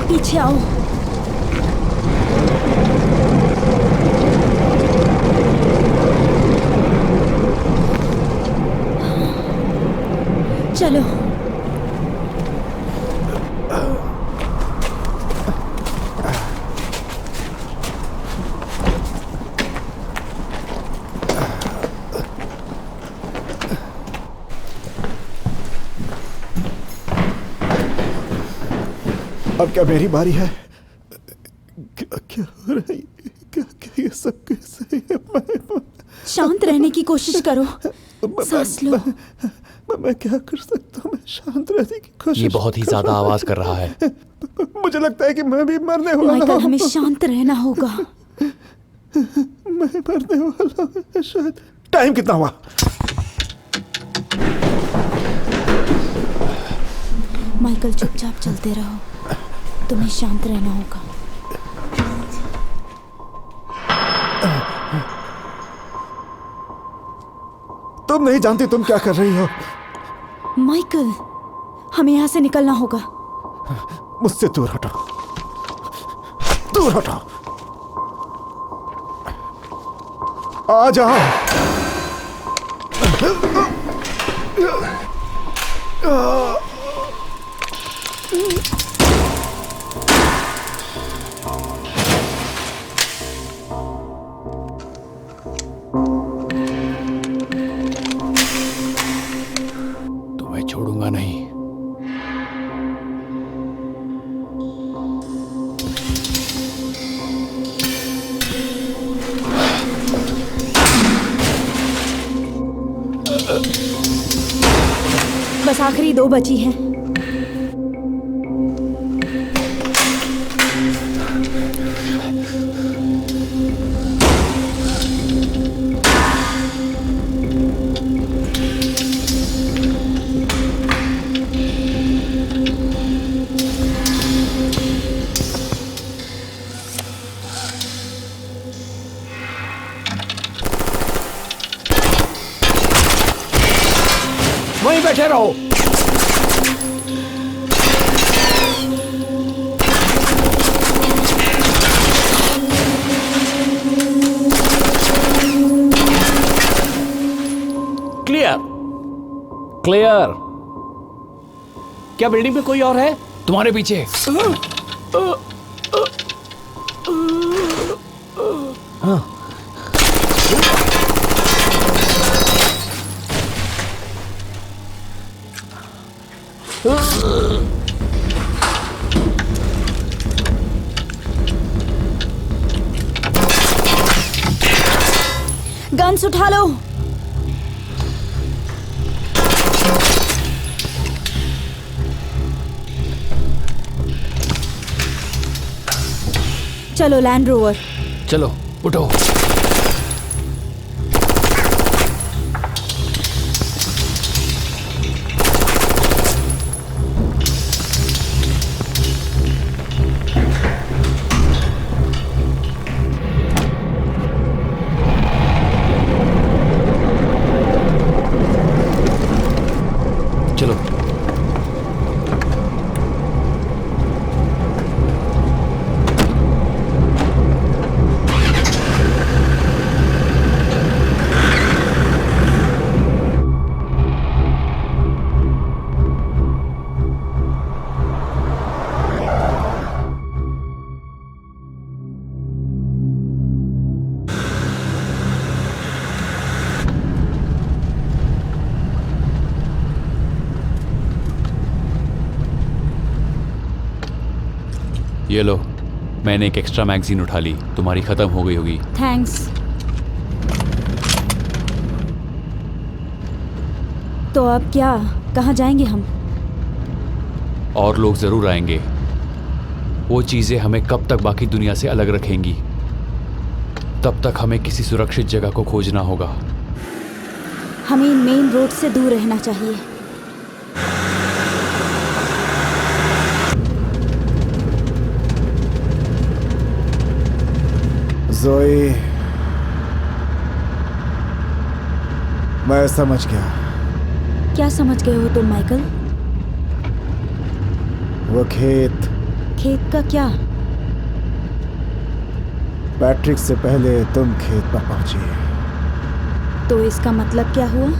पीछे आओ। चलो। अब क्या मेरी बारी है? क्या क्या हो रहा है? क्या क्या ये सब कैसे है? शांत रहने की कोशिश करो, सांस लो। मैं क्या कर सकता हूँ? मैं शांत रहने की कोशिश। ये बहुत ही ज्यादा आवाज कर रहा है। मुझे लगता है कि मैं भी मरने वाला माइकल, हूँ। हमें शांत रहना होगा। मैं मरने वाला हूँ शायद। टाइम कितना हुआ? माइकल, चुपचाप चलते रहो, तुम्हें शांत रहना होगा। तुम नहीं जानती तुम क्या कर रही हो। माइकल, हमें यहाँ से निकलना होगा। मुझसे दूर हटो, दूर हटो। आ जाओ। तुम्हें छोड़ूंगा नहीं। बस आखिरी 2 बची हैं। वहीं बैठे रहो। Clear, clear. क्या बिल्डिंग में कोई और है? तुम्हारे पीछे। गन्स उठा लो। चलो लैंड रोवर। चलो उठो। चलो। ये लो, मैंने एक एक्स्ट्रा मैगजीन उठा ली। तुम्हारी खत्म हो गई होगी। थैंक्स। तो अब क्या, कहाँ जाएंगे हम? और लोग जरूर आएंगे। वो चीजें हमें कब तक बाकी दुनिया से अलग रखेंगी? तब तक हमें किसी सुरक्षित जगह को खोजना होगा। हमें मेन रोड से दूर रहना चाहिए। ज़ोई, मैं समझ गया। क्या समझ गए हो तुम माइकल? वो खेत का क्या? पैट्रिक से पहले तुम खेत पर पहुंची। तो इसका मतलब क्या हुआ?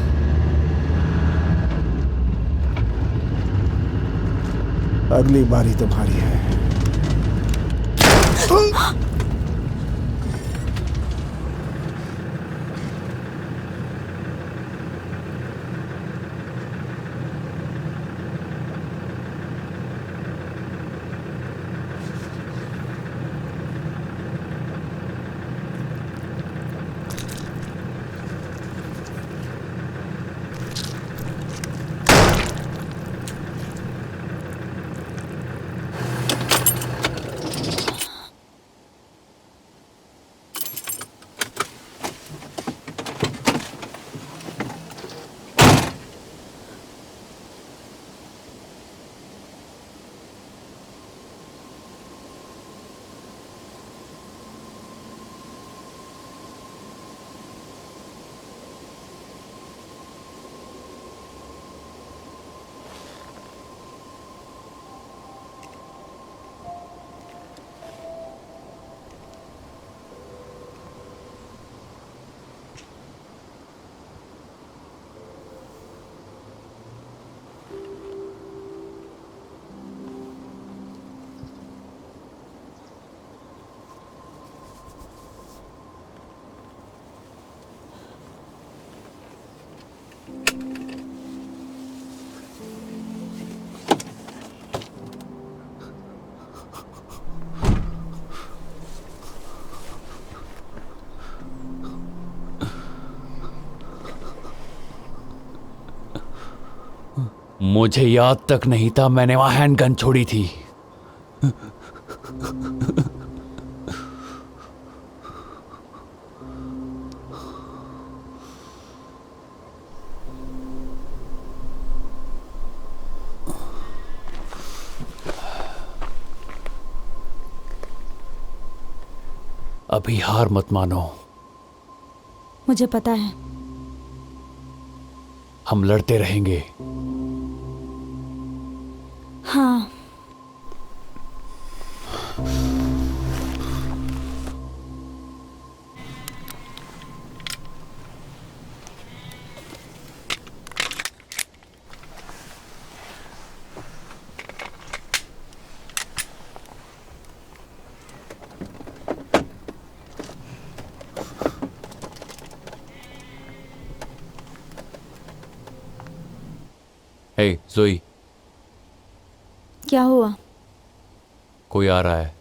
अगली बारी तुम्हारी है। मुझे याद तक नहीं था मैंने वहां हैंडगन छोड़ी थी। अभी हार मत मानो। मुझे पता है। हम लड़ते रहेंगे। हाँ। हे जोई, क्या हुआ? कोई आ रहा है।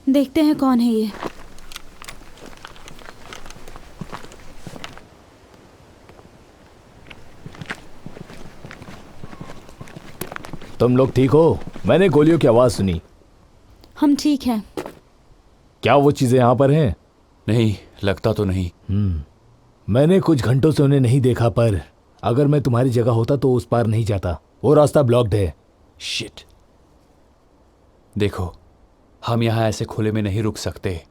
देखते हैं कौन है ये। तुम लोग ठीक हो? मैंने गोलियों की आवाज सुनी। हम ठीक हैं। क्या वो चीजें यहाँ पर हैं? नहीं, लगता तो नहीं। मैंने कुछ घंटों से उन्हें नहीं देखा, पर अगर मैं तुम्हारी जगह होता तो उस पार नहीं जाता। वो रास्ता ब्लॉक्ड है। शिट। देखो, हम यहाँ ऐसे खुले में नहीं रुक सकते।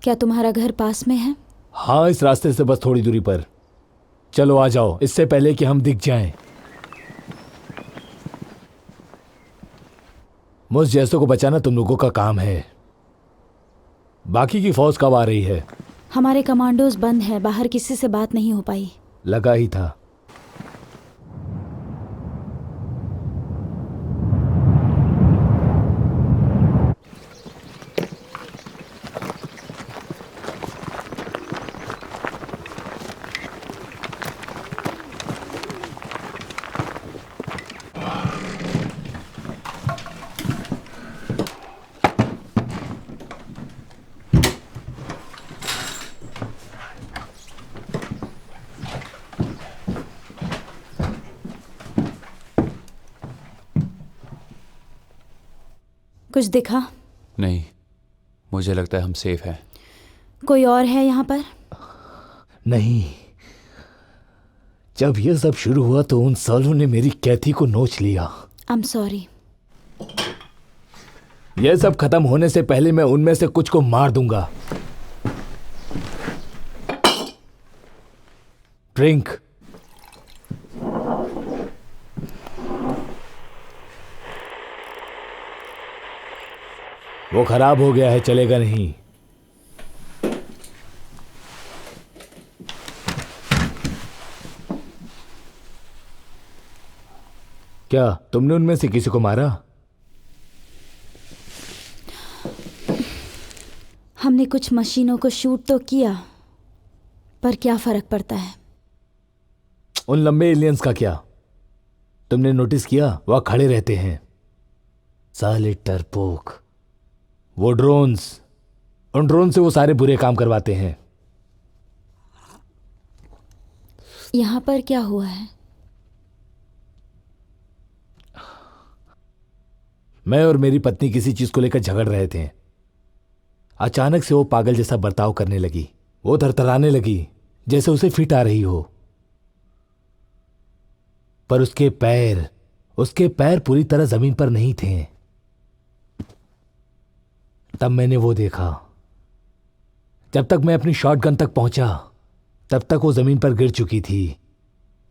क्या तुम्हारा घर पास में है? हाँ, इस रास्ते से बस थोड़ी दूरी पर। चलो आ जाओ, इससे पहले कि हम दिख जाएं। मुझ जैसों को बचाना तुम लोगों का काम है। बाकी की फौज कब आ रही है? हमारे कमांडोज बंद है, बाहर किसी से बात नहीं हो पाई। लगा ही था। कुछ दिखा? नहीं, मुझे लगता है हम सेफ हैं। कोई और है यहाँ पर? नहीं। जब यह सब शुरू हुआ तो उन सालों ने मेरी कैथी को नोच लिया। I am sorry. यह सब खत्म होने से पहले मैं उनमें से कुछ को मार दूंगा। ड्रिंक। वो खराब हो गया है, चलेगा नहीं। क्या तुमने उनमें से किसी को मारा? हमने कुछ मशीनों को शूट तो किया, पर क्या फर्क पड़ता है? उन लंबे एलियंस का क्या? तुमने नोटिस किया? वह खड़े रहते हैं। साले टरपोक। वो ड्रोन्स, उन ड्रोन से वो सारे बुरे काम करवाते हैं। यहाँ पर क्या हुआ है? मैं और मेरी पत्नी किसी चीज को लेकर झगड़ रहे थे। अचानक से वो पागल जैसा बर्ताव करने लगी। वो थरथराने लगी जैसे उसे फिट आ रही हो, पर उसके पैर पूरी तरह जमीन पर नहीं थे। तब मैंने वो देखा। जब तक मैं अपनी शॉटगन तक पहुंचा तब तक वो जमीन पर गिर चुकी थी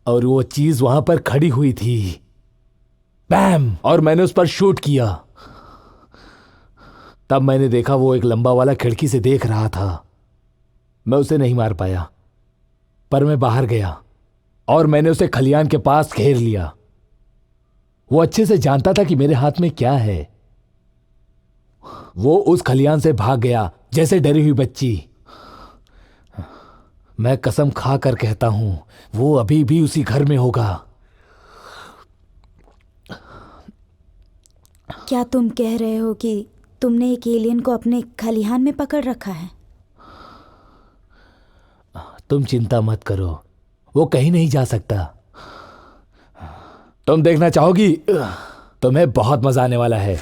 और वो चीज वहां पर खड़ी हुई थी। बैम! और मैंने उस पर शूट किया। तब मैंने देखा वो एक लंबा वाला खिड़की से देख रहा था। मैं उसे नहीं मार पाया, पर मैं बाहर गया और मैंने उसे खलियान के पास घेर लिया। वो अच्छे से जानता था कि मेरे हाथ में क्या है। वो उस खलियान से भाग गया जैसे डरी हुई बच्ची। मैं कसम खा कर कहता हूं वो अभी भी उसी घर में होगा। क्या तुम कह रहे हो कि तुमने एक एलियन को अपने खलिहान में पकड़ रखा है? तुम चिंता मत करो, वो कहीं नहीं जा सकता। तुम देखना चाहोगी? तुम्हें बहुत मजा आने वाला है।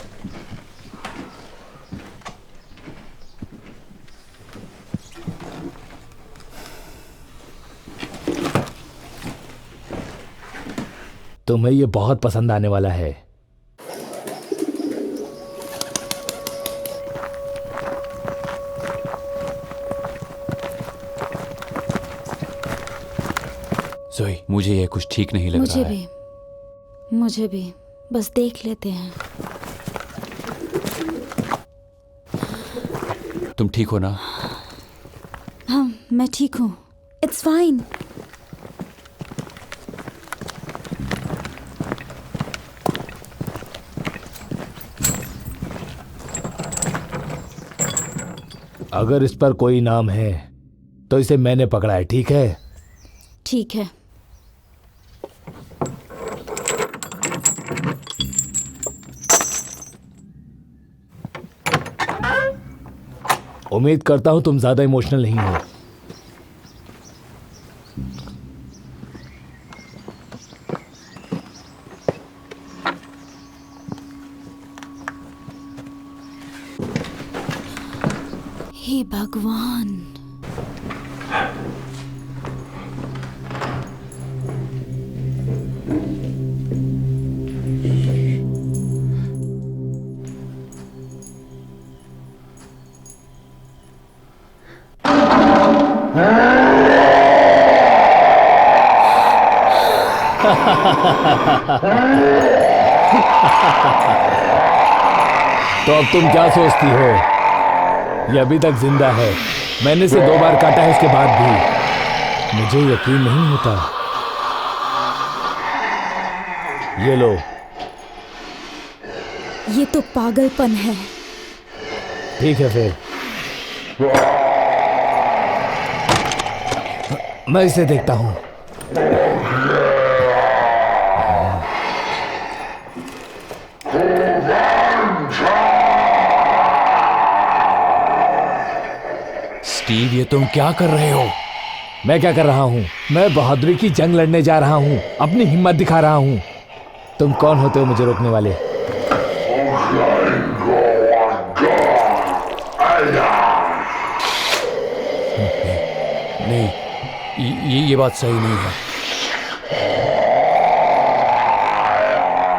तुम्हें ये बहुत पसंद आने वाला है। जोई, मुझे ये कुछ ठीक नहीं लग रहा है। मुझे भी बस देख लेते हैं। तुम ठीक हो ना? हाँ, मैं ठीक हूँ। It's fine. अगर इस पर कोई नाम है तो इसे मैंने पकड़ा है, ठीक है? ठीक है। उम्मीद करता हूं तुम ज्यादा इमोशनल नहीं हो। हे भगवान। तो अब तुम क्या सोचती हो? ये अभी तक जिंदा है। मैंने इसे 2 बार काटा है, उसके बाद भी मुझे यकीन नहीं होता। ये लो। ये तो पागलपन है। ठीक है फिर, मैं इसे देखता हूं। स्टीव, ये तुम क्या कर रहे हो? मैं क्या कर रहा हूं? मैं बहादुरी की जंग लड़ने जा रहा हूं, अपनी हिम्मत दिखा रहा हूं। तुम कौन होते हो मुझे रोकने वाले? नहीं, ये बात सही नहीं है।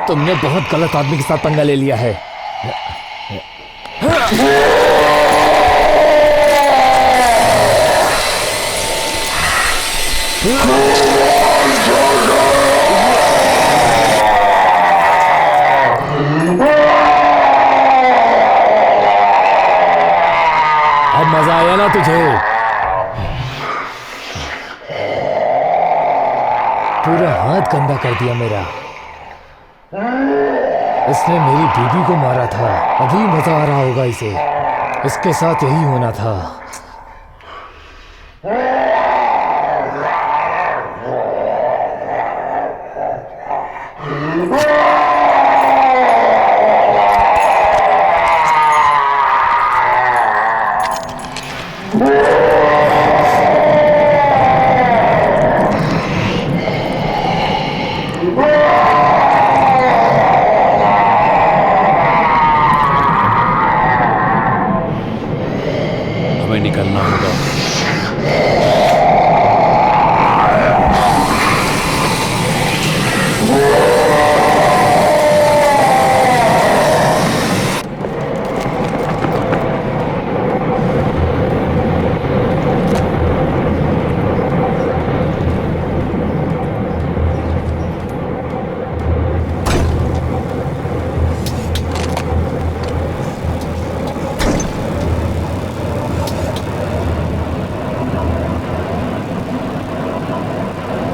तुमने बहुत गलत आदमी के साथ पंगा ले लिया है। अब मजा आया ना तुझे? पूरा हाथ गंदा कर दिया मेरा। इसने मेरी बीबी को मारा था। अभी मजा आ रहा होगा इसे। इसके साथ यही होना था। हमें निकलना होगा।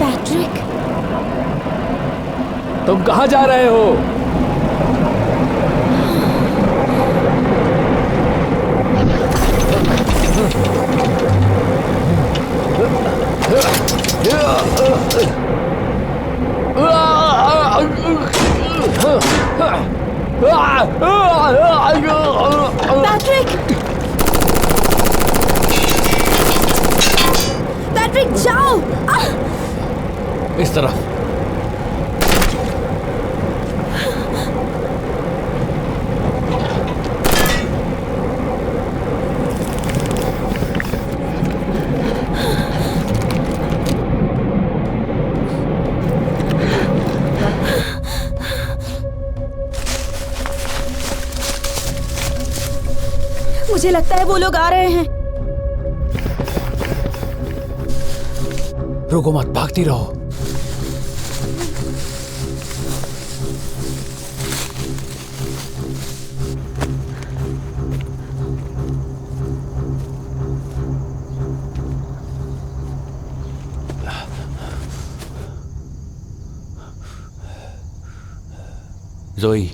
पैट्रिक, तुम कहाँ जा रहे हो? पैट्रिक! पैट्रिक जाओ! इस तरफ। मुझे लगता है वो लोग आ रहे हैं। रुको मत, भागती रहो। जोई,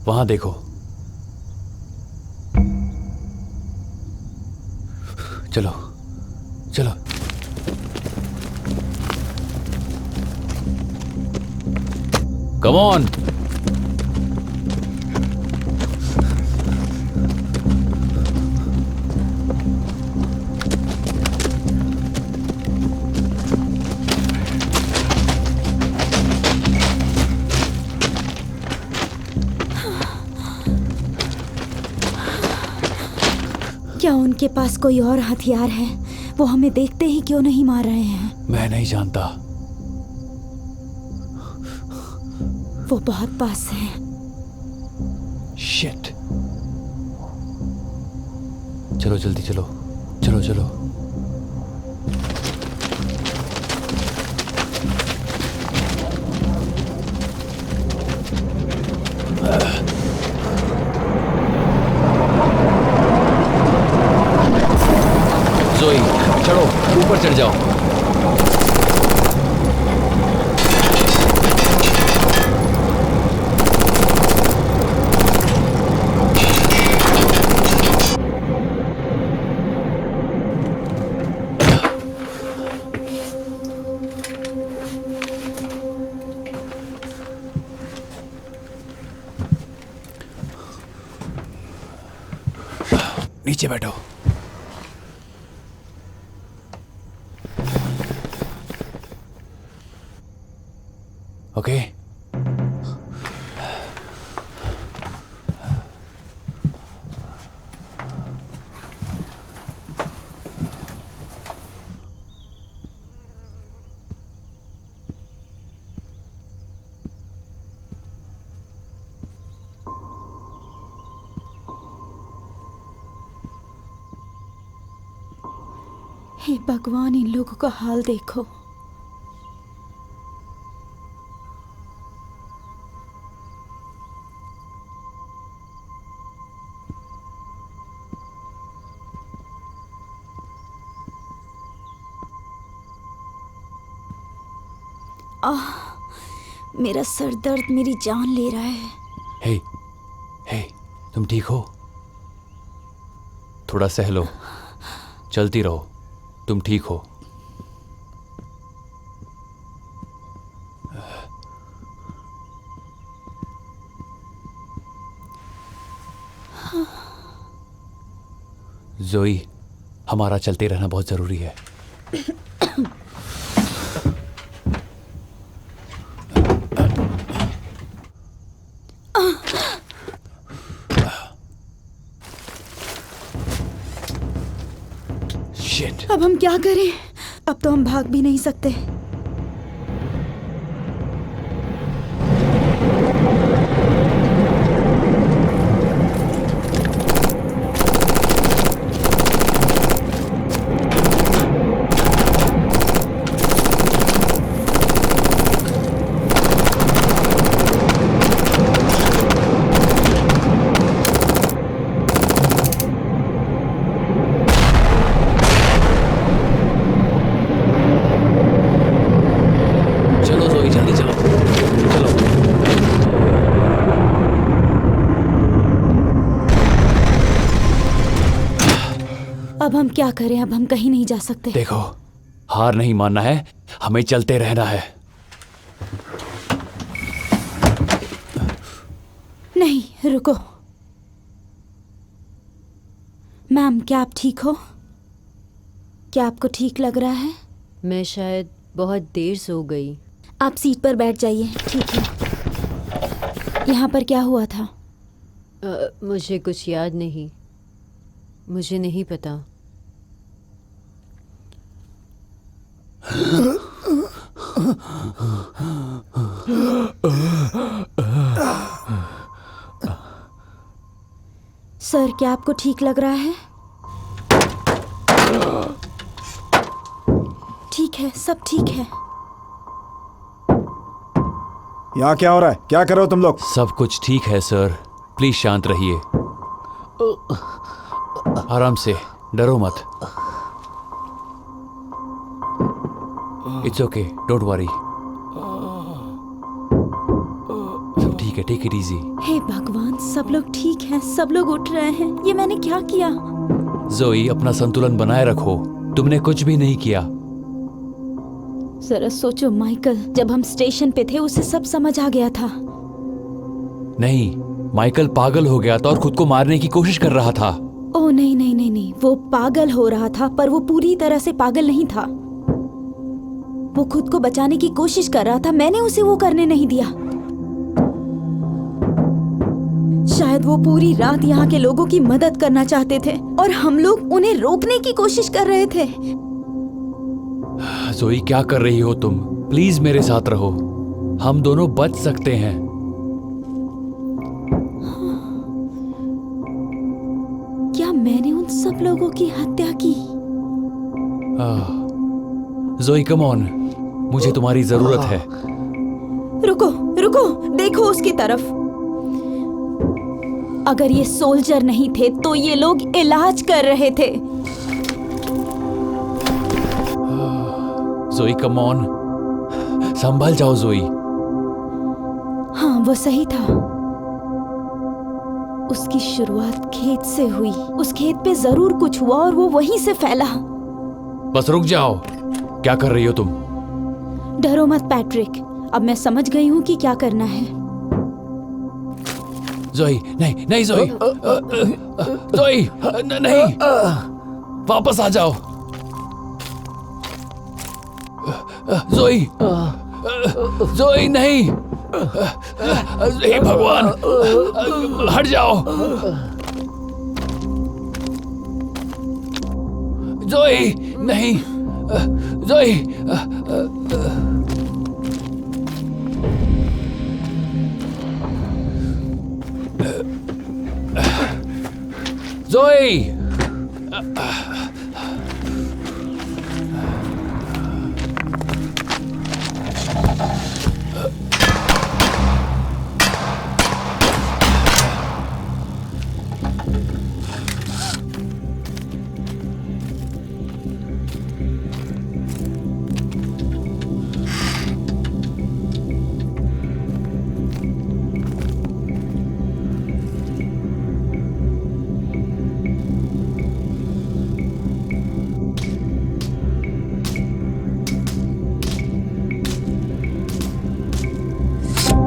वहां देखो। चलो चलो। Come on. क्या उनके पास कोई और हथियार है? वो हमें देखते ही क्यों नहीं मार रहे हैं? मैं नहीं जानता। वो बहुत पास है। शिट। चलो जल्दी चलो, चलो चलो। जोई, चढ़ो, ऊपर चढ़ जाओ। नीचे बैठो। ओके। हे भगवान, इन लोगों का हाल देखो। मेरा सर दर्द मेरी जान ले रहा है। हे, हे, तुम ठीक हो? थोड़ा सह लो, चलती रहो, तुम ठीक हो। जोई, हमारा चलते रहना बहुत जरूरी है। अब हम क्या करें? अब तो हम भाग भी नहीं सकते। अब हम क्या करें? अब हम कहीं नहीं जा सकते। देखो, हार नहीं मानना है, हमें चलते रहना है। नहीं, रुको। मैम, क्या आप ठीक हो? क्या आपको ठीक लग रहा है? मैं शायद बहुत देर सो गई। आप सीट पर बैठ जाइए। ठीक है। यहाँ पर क्या हुआ था? मुझे कुछ याद नहीं। मुझे नहीं पता। सर, क्या आपको ठीक लग रहा है? ठीक है, सब ठीक है। यहाँ क्या हो रहा है? क्या कर रहे हो तुम लोग? सब कुछ ठीक है सर, प्लीज शांत रहिए। आराम से, डरो मत। It's okay, don't worry. सब ठीक है, टेक इट इजी। हे भगवान, सब लोग ठीक हैं, सब लोग उठ रहे हैं। ये मैंने क्या किया? जोई, अपना संतुलन बनाए रखो। तुमने कुछ भी नहीं किया। जरा सोचो माइकल, जब हम स्टेशन पे थे उसे सब समझ आ गया था। नहीं, माइकल पागल हो गया था और खुद को मारने की कोशिश कर रहा था। ओह नहीं नहीं नहीं नहीं, वो पागल हो रहा था, पर वो पूरी तरह से पागल नहीं था। वो खुद को बचाने की कोशिश कर रहा था, मैंने उसे वो करने नहीं दिया। शायद वो पूरी रात यहाँ के लोगों की मदद करना चाहते थे और हम लोग उन्हें रोकने की कोशिश कर रहे थे। जोई, क्या कर रही हो तुम? प्लीज मेरे साथ रहो, हम दोनों बच सकते हैं। क्या मैंने उन सब लोगों की हत्या की? जोई, कम ऑन, मुझे तुम्हारी जरूरत है। रुको रुको, देखो उसकी तरफ। अगर ये सोल्जर नहीं थे तो ये लोग इलाज कर रहे थे। जोई, कम ऑन, संभल जाओ जोई। हाँ, वो सही था। उसकी शुरुआत खेत से हुई। उस खेत पे जरूर कुछ हुआ और वो वहीं से फैला। बस रुक जाओ, क्या कर रही हो तुम? डरो मत पैट्रिक, अब मैं समझ गई हूँ कि क्या करना है। जोई, नहीं नहीं जोई, जोई, नहीं, वापस आ जाओ। जोई, जोई, नहीं, हे भगवान, हट जाओ। जोई, नहीं, जोई, जोई,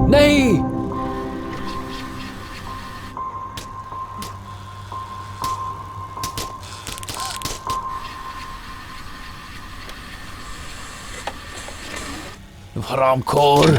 नहीं। हरामखोर।